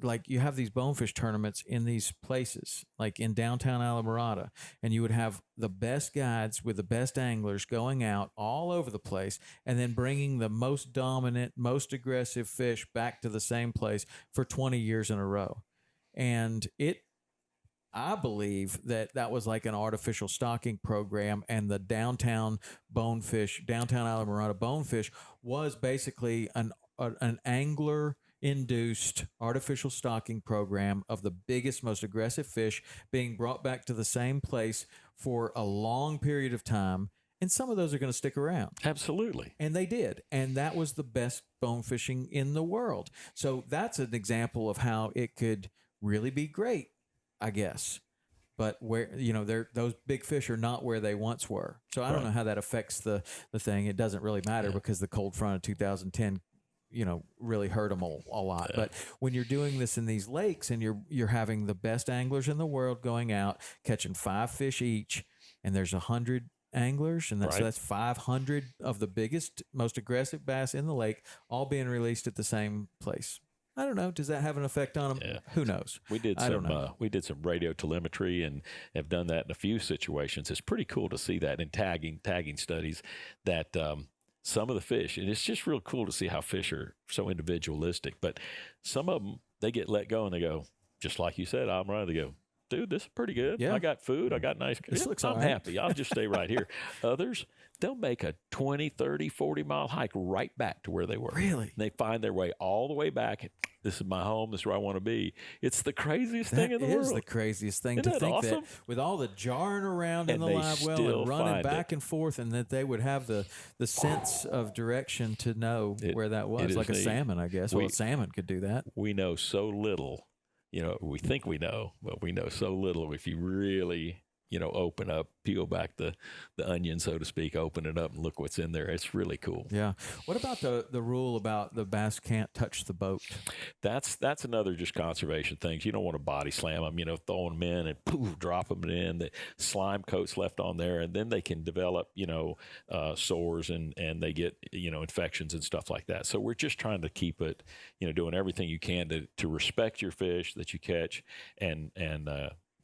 Like, you have these bonefish tournaments in these places, like in downtown Alamorada, and you would have the best guides with the best anglers going out all over the place, and then bringing the most dominant, most aggressive fish back to the same place for 20 years in a row. And I believe that was like an artificial stocking program, and the downtown Alamorada bonefish was basically an angler induced artificial stocking program of the biggest, most aggressive fish being brought back to the same place for a long period of time. And some of those are going to stick around. Absolutely. And they did. And that was the best bone fishing in the world. So that's an example of how it could really be great, I guess. But where, those big fish are not where they once were. So I don't know how that affects the thing. It doesn't really matter because the cold front of 2010 really hurt them a lot. Yeah. But when you're doing this in these lakes, and you're having the best anglers in the world going out, catching 5 fish each, and there's 100 anglers, and that's 500 of the biggest, most aggressive bass in the lake, all being released at the same place. I don't know. Does that have an effect on them? Yeah. Who knows? We did some radio telemetry, and have done that in a few situations. It's pretty cool to see that in tagging studies that, some of the fish, and it's just real cool to see how fish are so individualistic, but some of them, they get let go and they go, just like you said, I'm right. They go, dude, this is pretty good. Yeah. I got food. I got nice. This looks I'm all right. happy. I'll just stay right here. Others, they'll make a 20, 30, 40-mile hike right back to where they were. Really? And they find their way all the way back. This is my home. This is where I want to be. It's the craziest thing in the world. That is the craziest thing. Isn't to think awesome? That with all the jarring around in the live well and running back and forth, and that they would have the sense of direction to know where that was. Like a salmon, I guess. Well, a salmon could do that. We know so little. We think we know, but we know so little. If you really, open up, peel back the onion, so to speak, open it up and look what's in there. It's really cool. Yeah. What about the rule about the bass can't touch the boat? That's another just conservation things. You don't want to body slam them, throwing them in and poof, drop them in. The slime coat's left on there, and then they can develop, sores and they get, infections and stuff like that. So we're just trying to keep it, doing everything you can to respect your fish that you catch and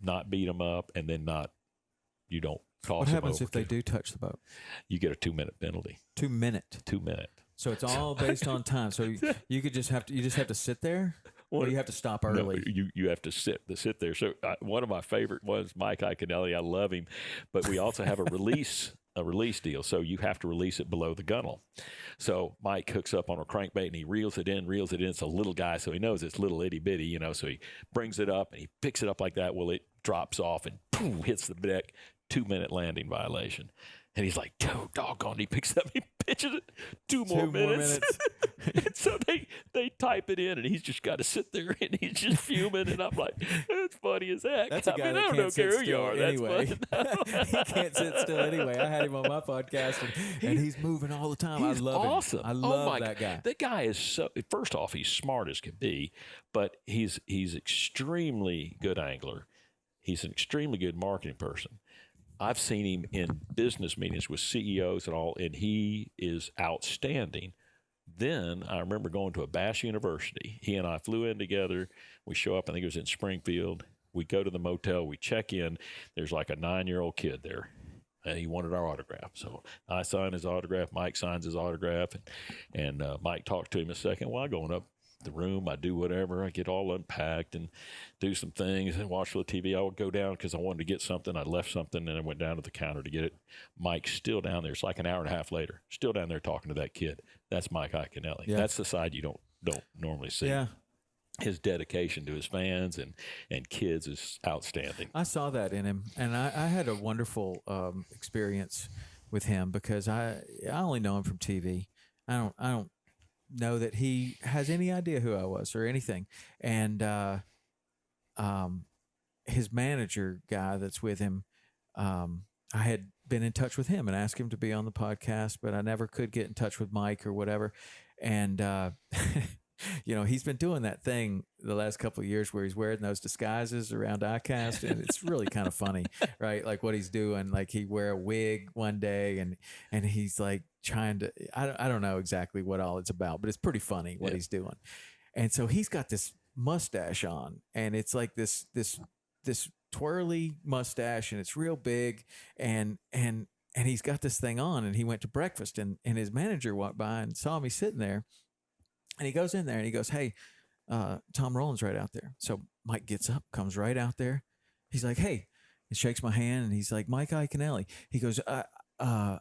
not beat them up, and then you don't Cross What them happens over if they to- do touch the boat? You get a 2-minute penalty. 2 minute. 2-minute. So it's all based on time. So you could just have to sit there, or you have to stop early. No, you have to sit there. So one of my favorite ones, Mike Iaconelli. I love him, but we also have a release deal. So you have to release it below the gunnel. So Mike hooks up on a crankbait and he reels it in. It's a little guy, so he knows it's little itty bitty, So he brings it up and he picks it up like that. Well, it drops off and boom, hits the deck. 2-minute landing violation. And he's like, "Oh, doggone!" He picks up, he pitches it. Two more minutes. And so they type it in, and he's just got to sit there, and he's just fuming. And I'm like, "That's funny as heck." That's a guy that I can't don't sit care who you still are. anyway. That's funny. He can't sit still anyway. I had him on my podcast, and he's moving all the time. I love awesome. him. I love that guy. That guy is so. First off, he's smart as can be, but he's extremely good angler. He's an extremely good marketing person. I've seen him in business meetings with CEOs and all, and he is outstanding. Then I remember going to a B.A.S.S university. He and I flew in together. We show up, I think it was in Springfield. We go to the motel. We check in. There's like a 9-year-old kid there. He wanted our autograph. So I sign his autograph. Mike signs his autograph. And Mike talked to him a second while going up the room. I do whatever. I get all unpacked and do some things and watch a little TV. I would go down because I wanted to get something. I left something and I went down to the counter to get it. Mike's still down there. It's like an hour and a half later. Still down there talking to that kid. That's Mike Iaconelli. Yeah. That's the side you don't normally see. Yeah. His dedication to his fans and kids is outstanding. I saw that in him, and I had a wonderful experience with him because I only know him from TV. I don't know that he has any idea who I was or anything. And his manager guy that's with him, I had been in touch with him and asked him to be on the podcast, but I never could get in touch with Mike or whatever. And he's been doing that thing the last couple of years where he's wearing those disguises around ICAST, and it's really kind of funny, right? Like what he's doing, like he wear a wig one day and he's like trying to, I don't know exactly what all it's about, but it's pretty funny what he's doing. And so he's got this mustache on, and it's like this twirly mustache, and it's real big, and he's got this thing on, and he went to breakfast, and his manager walked by and saw me sitting there. And he goes in there and he goes, "Hey, Tom Rowland's right out there." So Mike gets up, comes right out there. He's like, "Hey," and shakes my hand, and he's like, "Mike Iaconelli." He goes, I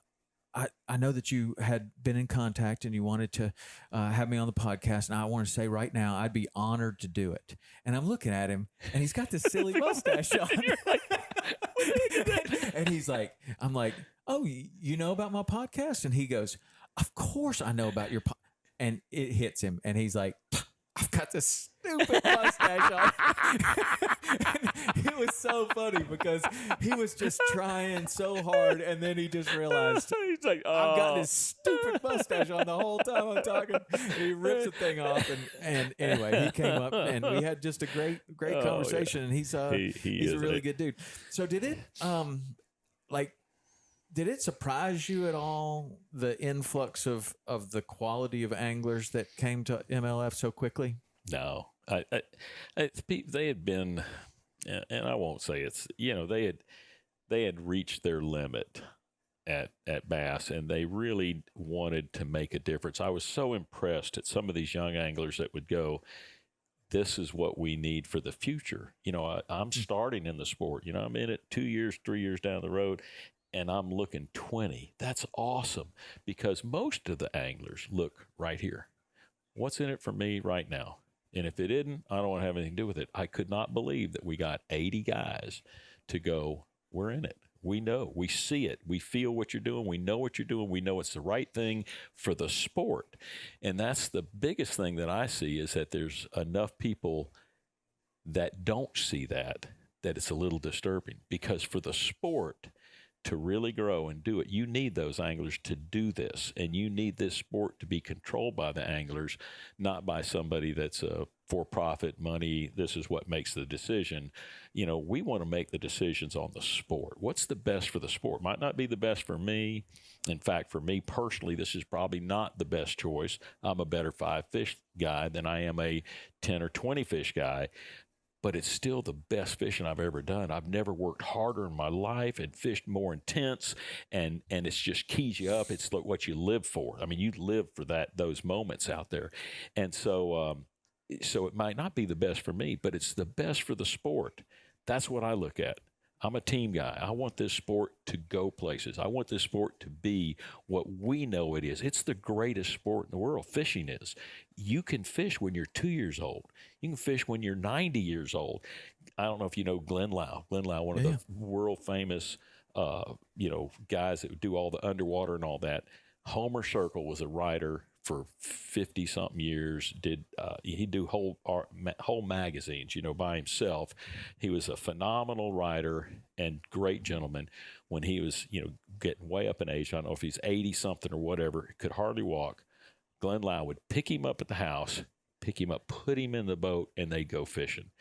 know that you had been in contact and you wanted to have me on the podcast, and I want to say right now I'd be honored to do it." And I'm looking at him, and he's got this silly mustache on. And he's like, I'm like, "Oh, you know about my podcast?" And he goes, "Of course I know about your podcast." And it hits him, and he's like, "I've got this stupid mustache on." It was so funny because he was just trying so hard, and then he just realized, he's like, "I've got this stupid mustache on the whole time I'm talking." And he rips the thing off, and anyway, he came up, and we had just a great conversation. And he's a really good dude. So did it did it surprise you at all, the influx of the quality of anglers that came to MLF so quickly? No, they had been, and I won't say it's, they had reached their limit at B.A.S., and they really wanted to make a difference. I was so impressed at some of these young anglers that would go, "This is what we need for the future." I'm starting in the sport. I'm in it 2 years, 3 years down the road, and I'm looking 20. That's awesome, because most of the anglers look right here. What's in it for me right now? And if it isn't, I don't want to have anything to do with it. I could not believe that we got 80 guys to go, "We're in it. We know. We see it. We feel what you're doing. We know what you're doing. We know it's the right thing for the sport." And that's the biggest thing that I see, is that there's enough people that don't see that it's a little disturbing, because for the sport to really grow and do it, you need those anglers to do this, and you need this sport to be controlled by the anglers, not by somebody that's a for-profit money. This is what makes the decision. We want to make the decisions on the sport. What's the best for the sport? Might not be the best for me. In fact, for me personally, this is probably not the best choice. I'm a better 5-fish guy than I am a 10 or 20 fish guy. but it's still the best fishing I've ever done. I've never worked harder in my life and fished more intense, and it's just keys you up. It's like what you live for. I mean, you live for those moments out there, and so it might not be the best for me, but it's the best for the sport. That's what I look at. I'm a team guy. I want this sport to go places. I want this sport to be what we know it is. It's the greatest sport in the world. Fishing is. You can fish when you're 2 years old. You can fish when you're 90 years old. I don't know if you know Glenn Lau. Glenn Lau, one of the world famous, guys that do all the underwater and all that. Homer Circle was a writer for 50 something years. He'd do whole magazines, by himself. He was a phenomenal writer and great gentleman. When he was, getting way up in age, I don't know if he's 80 something or whatever, could hardly walk. Glenn Lau would pick him up at the house, pick him up, put him in the boat, and they'd go fishing.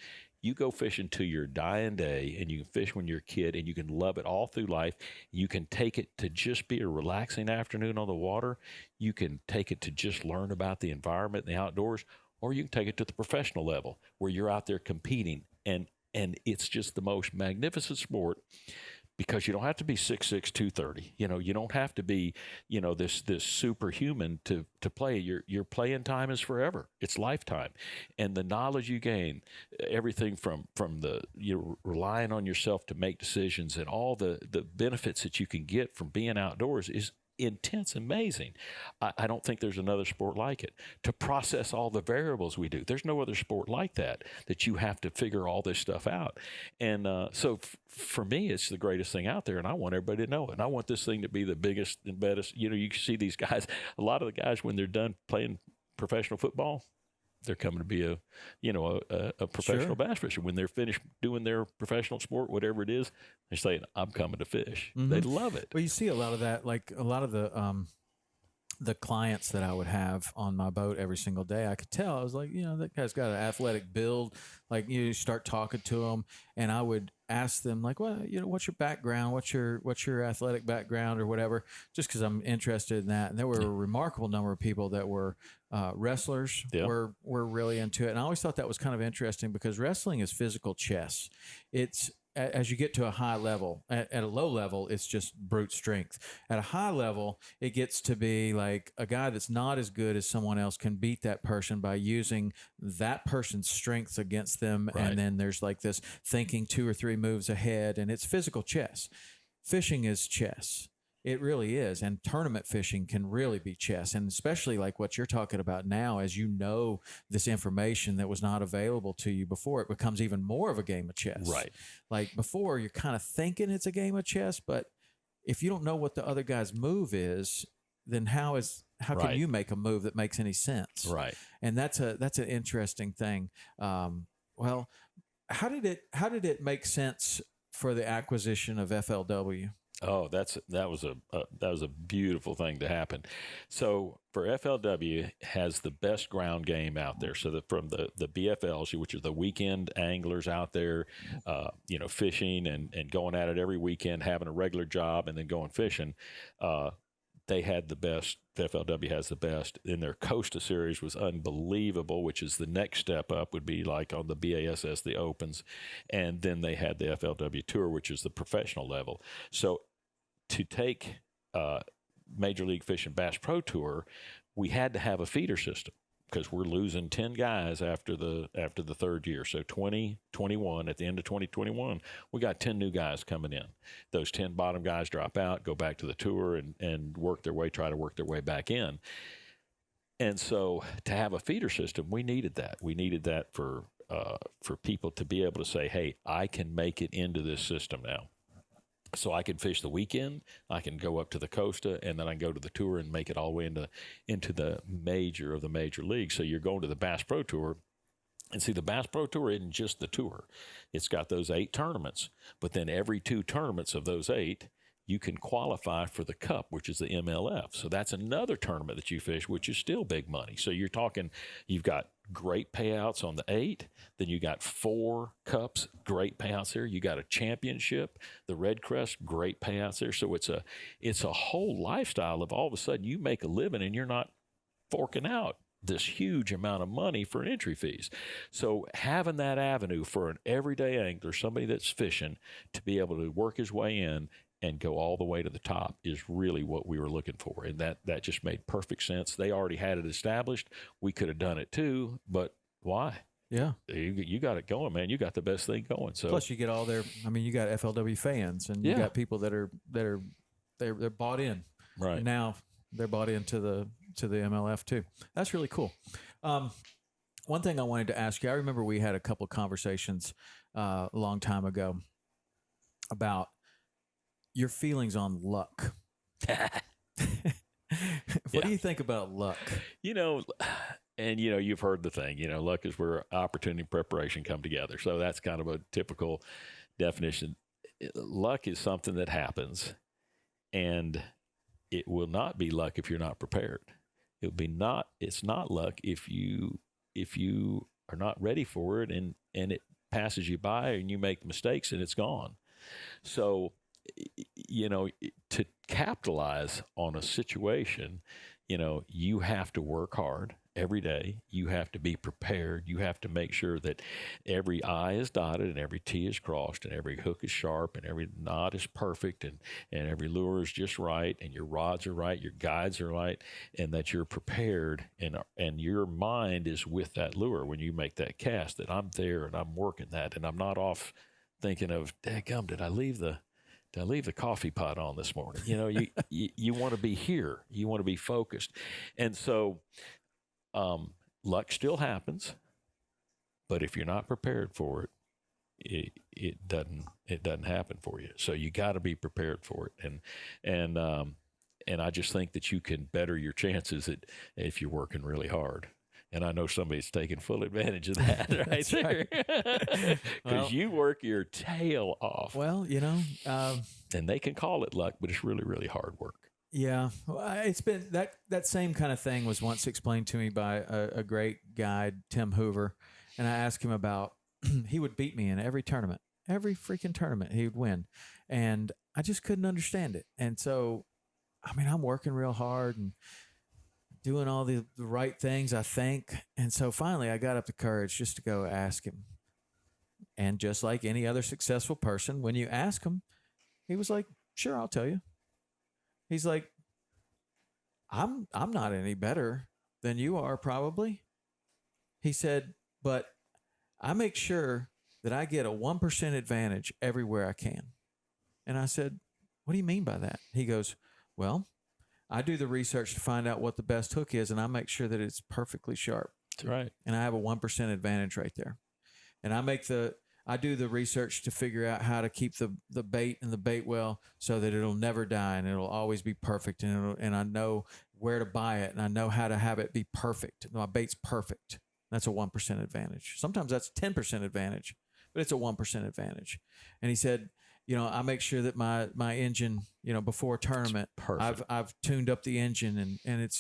You go fishing to your dying day, and you can fish when you're a kid, and you can love it all through life. You can take it to just be a relaxing afternoon on the water. You can take it to just learn about the environment and the outdoors, or you can take it to the professional level where you're out there competing, and it's just the most magnificent sport. Because you don't have to be 6'6", 230. You don't have to be, this superhuman to play. Your playing time is forever. It's lifetime. And the knowledge you gain, everything from the relying on yourself to make decisions and all the benefits that you can get from being outdoors is intense, amazing. I don't think there's another sport like it. To process all the variables we do, there's no other sport like that you have to figure all this stuff out. And so for me, it's the greatest thing out there, and I want everybody to know it. And I want this thing to be the biggest and best. You can see these guys, a lot of the guys, when they're done playing professional football, they're coming to be a professional bass fisher. When they're finished doing their professional sport, whatever it is, they're saying, "I'm coming to fish." Mm-hmm. They love it. Well, you see a lot of that, like a lot of the clients that I would have on my boat every single day. I could tell. I was like, that guy's got an athletic build. Like you start talking to them, and I would ask them, like, well, what's your background? What's your athletic background or whatever? Just because I'm interested in that. And there were a remarkable number of people that were wrestlers. Were really into it, and I always thought that was kind of interesting because wrestling is physical chess. It's as you get to a high level, at a low level, it's just brute strength. At a high level, it gets to be like a guy that's not as good as someone else can beat that person by using that person's strengths against them. Right. And then there's like this thinking 2 or 3 moves ahead, and it's physical chess. Fishing is chess. It really is. And tournament fishing can really be chess. And especially like what you're talking about now, as this information that was not available to you before, it becomes even more of a game of chess. Right. Like before, you're kind of thinking it's a game of chess, but if you don't know what the other guy's move is, then how can you make a move that makes any sense? Right. And that's an interesting thing. Well, how did it make sense for the acquisition of FLW? Oh, that was a beautiful thing to happen. So for FLW has the best ground game out there. So from the BFLs, which are the weekend anglers out there, fishing and going at it every weekend, having a regular job and then going fishing, they had the best. FLW has the best. In their Costa series was unbelievable, which is the next step up would be like on the B.A.S.S, the Opens. And then they had the FLW Tour, which is the professional level. So to take Major League Fishing Bass Pro Tour, we had to have a feeder system because we're losing 10 guys after the third year. So 2021, at the end of 2021, we got 10 new guys coming in. Those 10 bottom guys drop out, go back to the tour and try to work their way back in. And so to have a feeder system, we needed that. We needed that for people to be able to say, hey, I can make it into this system now. So I can fish the weekend, I can go up to the Costa, and then I can go to the tour and make it all the way into the major of the major leagues. So you're going to the Bass Pro Tour. And see, the Bass Pro Tour isn't just the tour. It's got those 8 tournaments. But then every 2 tournaments of those 8, you can qualify for the Cup, which is the MLF. So that's another tournament that you fish, which is still big money. So you're talking, you've got great payouts on the 8. Then you got 4 Cups, great payouts there. You got a championship, the Red Crest, great payouts there. So it's a whole lifestyle of all of a sudden you make a living and you're not forking out this huge amount of money for entry fees. So having that avenue for an everyday angler, somebody that's fishing, to be able to work his way in and go all the way to the top is really what we were looking for. And that just made perfect sense. They already had it established. We could have done it too, but why? Yeah. You got it going, man. You got the best thing going. So plus you get all their, I mean, you got FLW fans and you got people that are they're bought in. Right. And now they're bought into the MLF too. That's really cool. One thing I wanted to ask you, I remember we had a couple of conversations a long time ago about your feelings on luck. What do you think about luck? And you've heard the thing, luck is where opportunity and preparation come together. So that's kind of a typical definition. Luck is something that happens, and it will not be luck if you're not prepared. It's not luck if you are not ready for it and it passes you by and you make mistakes and it's gone. So, to capitalize on a situation, you have to work hard every day. You have to be prepared. You have to make sure that every I is dotted and every T is crossed and every hook is sharp and every knot is perfect and every lure is just right and your rods are right, your guides are right, and that you're prepared and your mind is with that lure when you make that cast, that I'm there and I'm working that and I'm not off thinking of, dadgum, did I leave the coffee pot on this morning? You want to be here. You want to be focused. And so luck still happens, but if you're not prepared for it, it doesn't happen for you. So you got to be prepared for it. And I just think that you can better your chances if you're working really hard. And I know somebody's taking full advantage of that right there. Because you work your tail off. Well, and they can call it luck, but it's really, really hard work. Yeah. Well, it's been that same kind of thing was once explained to me by a great guide, Tim Hoover. And I asked him about, he would beat me in every freaking tournament he would win. And I just couldn't understand it. And so, I'm working real hard and doing all the right things, I think. And so finally I got up the courage just to go ask him. And just like any other successful person, when you ask him, he was like, sure, I'll tell you. He's like, I'm not any better than you are, probably. He said, but I make sure that I get a 1% advantage everywhere I can. And I said, what do you mean by that? He goes, well, I do the research to find out what the best hook is, and I make sure that it's perfectly sharp. That's right. And I have a 1% advantage right there. And I do the research to figure out how to keep the bait in the bait well so that it'll never die and it'll always be perfect. And I know where to buy it and I know how to have it be perfect. My bait's perfect. That's a 1% advantage. Sometimes that's 10% advantage, but it's a 1% advantage. And he said, I make sure that my engine, before a tournament, I've tuned up the engine and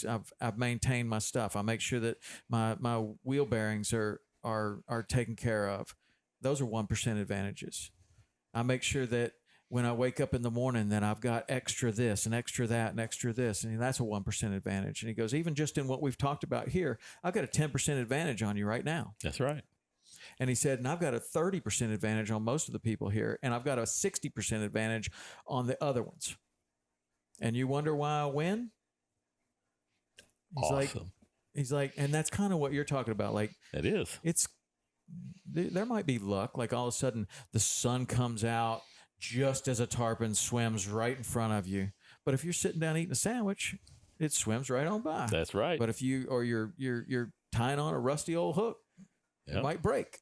I've maintained my stuff. I make sure that my wheel bearings are taken care of. Those are 1% advantages. I make sure that when I wake up in the morning that I've got extra this and extra that and extra this, and that's a 1% advantage. And he goes, even just in what we've talked about here, I've got a 10% advantage on you right now. That's right. And he said, and I've got a 30% advantage on most of the people here, and I've got a 60% advantage on the other ones. And you wonder why I win? He's like, and that's kind of what you're talking about. Like, it is. There might be luck. Like all of a sudden the sun comes out just as a tarpon swims right in front of you. But if you're sitting down eating a sandwich, it swims right on by. That's right. But if you're tying on a rusty old hook, it might break.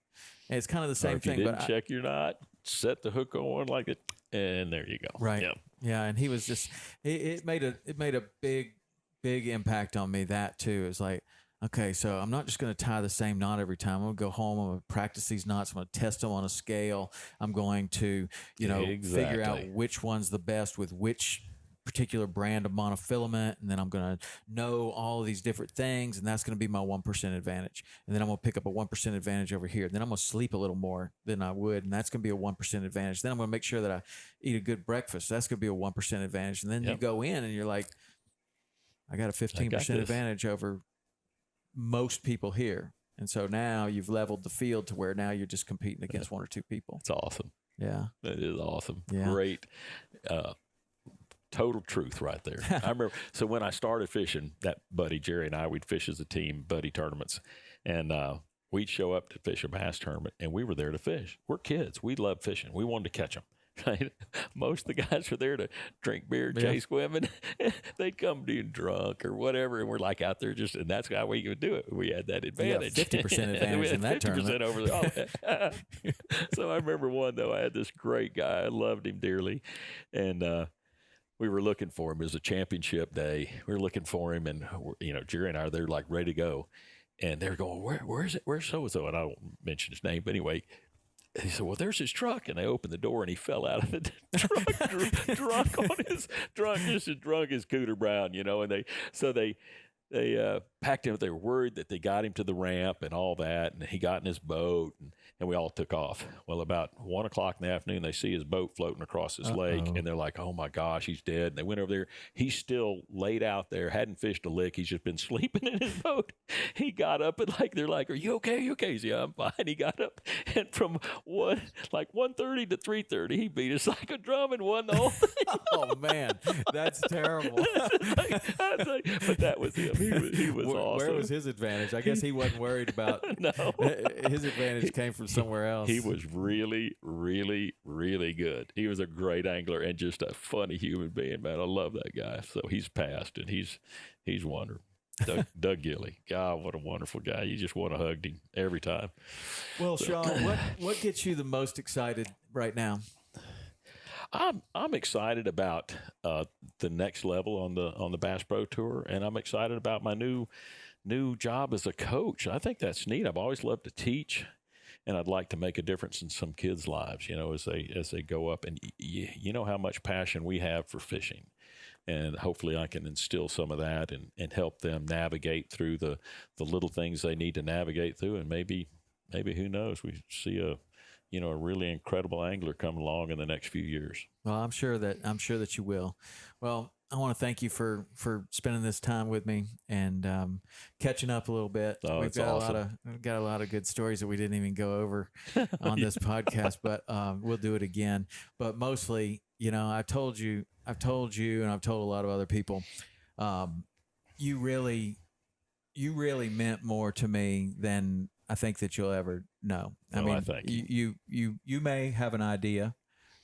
And it's kind of the same thing. Didn't check your knot, set the hook on like it, and there you go. Right. Yep. Yeah. And he was just, it made a big impact on me, that too. It's like, okay, so I'm not just going to tie the same knot every time. I'm going to go home. I'm going to practice these knots. I'm going to test them on a scale. I'm going to, figure out which one's the best with which particular brand of monofilament. And then I'm going to know all of these different things. And that's going to be my 1% advantage. And then I'm going to pick up a 1% advantage over here. Then I'm going to sleep a little more than I would. And that's going to be a 1% advantage. Then I'm going to make sure that I eat a good breakfast. That's going to be a 1% advantage. And then you go in and you're like, I got a 15% advantage over most people here. And so now you've leveled the field to where now you're just competing against one or two people. It's awesome. Yeah. That is awesome. Yeah. Great. Total truth right there. I remember, so when I started fishing, that buddy, Jerry and I, we'd fish as a team, buddy tournaments. And we'd show up to fish a bass tournament, and we were there to fish. We're kids. We love fishing. We wanted to catch them. Right? Most of the guys were there to drink beer, chase women. They'd come being drunk or whatever, and we're like out there just, and that's how we could do it. We had that advantage. 50% advantage in that 50% tournament. over there. So I remember one, though, I had this great guy. I loved him dearly. And we were looking for him. It was a championship day. We were looking for him, and, Jerry and I are there like ready to go. And they're going, where's it? Where's so-and-so? And I won't mention his name, but anyway, he said, well, there's his truck. And they opened the door, and he fell out of the truck, drunk as Cooter Brown, and they packed him. They were worried that they got him to the ramp and all that, and he got in his boat, and we all took off. Well, about 1 o'clock in the afternoon, they see his boat floating across this lake, and they're like, oh, my gosh, he's dead. And they went over there. He's still laid out there, hadn't fished a lick. He's just been sleeping in his boat. He got up, and they're like, are you okay? You okay? He said, yeah, I'm fine. He got up, and from 1:30 to 3:30, he beat us like a drum and won the whole thing. Oh, man, that's terrible. But that was him. He was awesome. Where was his advantage? I guess he wasn't worried about. No. His advantage came from somewhere else. He was really, really, really good. He was a great angler and just a funny human being, man. I love that guy. So he's passed, and he's wonderful. Doug Gilly. God, what a wonderful guy. You just want to hug him every time. Well, Shaw, what gets you the most excited right now? I'm excited about the next level on the Bass Pro Tour, and I'm excited about my new job as a coach. I think that's neat. I've always loved to teach, and I'd like to make a difference in some kids' lives, as they go up. And you know how much passion we have for fishing, and hopefully I can instill some of that and help them navigate through the little things they need to navigate through. And maybe who knows, we see a really incredible angler come along in the next few years. Well, I'm sure that you will. Well, I want to thank you for spending this time with me and catching up a little bit. Oh, We've got awesome. a lot of good stories that we didn't even go over on this podcast, but we'll do it again. But mostly, I've told you, and I've told a lot of other people, you really meant more to me than I think that you'll ever know. I mean, thank you may have an idea,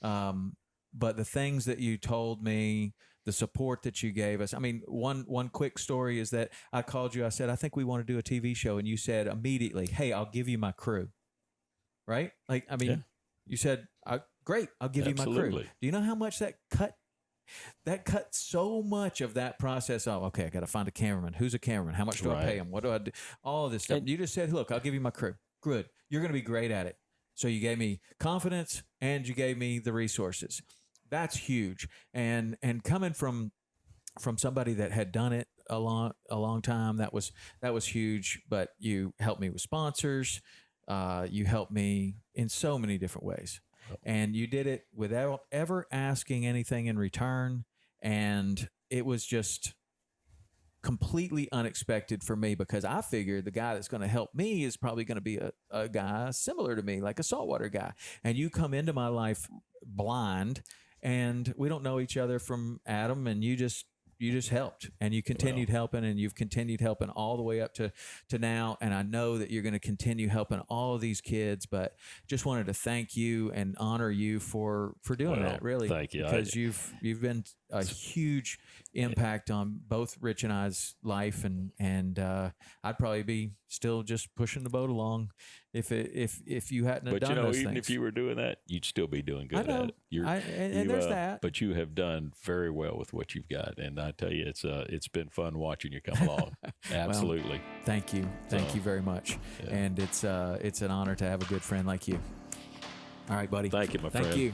but the things that you told me, the support that you gave us. I mean, one quick story is that I called you. I said, I think we want to do a TV show, and you said immediately, "Hey, I'll give you my crew." Right? You said, "Great, I'll give you my crew." Do you know how much that cut? That cut so much of that process. Oh, okay, I got to find a cameraman. Who's a cameraman? How much do I pay him? What do I do? All of this stuff. And you just said, look, I'll give you my crew. Good. You're going to be great at it. So you gave me confidence and you gave me the resources. That's huge. And coming from somebody that had done it a long time, that was huge. But you helped me with sponsors. You helped me in so many different ways. And you did it without ever asking anything in return. And it was just completely unexpected for me because I figured the guy that's going to help me is probably going to be a guy similar to me, like a saltwater guy. And you come into my life blind, and we don't know each other from Adam, and you just helped, and you continued helping, and you've continued helping all the way up to now. And I know that you're going to continue helping all of these kids, but just wanted to thank you and honor you for doing that, really. Thank you. Because you've been a huge impact on both Rich and I's life, and I'd probably be still just pushing the boat along if you hadn't have done those even things. if you were doing that, you'd still be doing good at it. And there's that. But you have done very well with what you've got, and I tell you, it's been fun watching you come along. Absolutely. Well, thank you you very much. Yeah. And it's an honor to have a good friend like you. All right, buddy. Thank you, my friend. Thank you.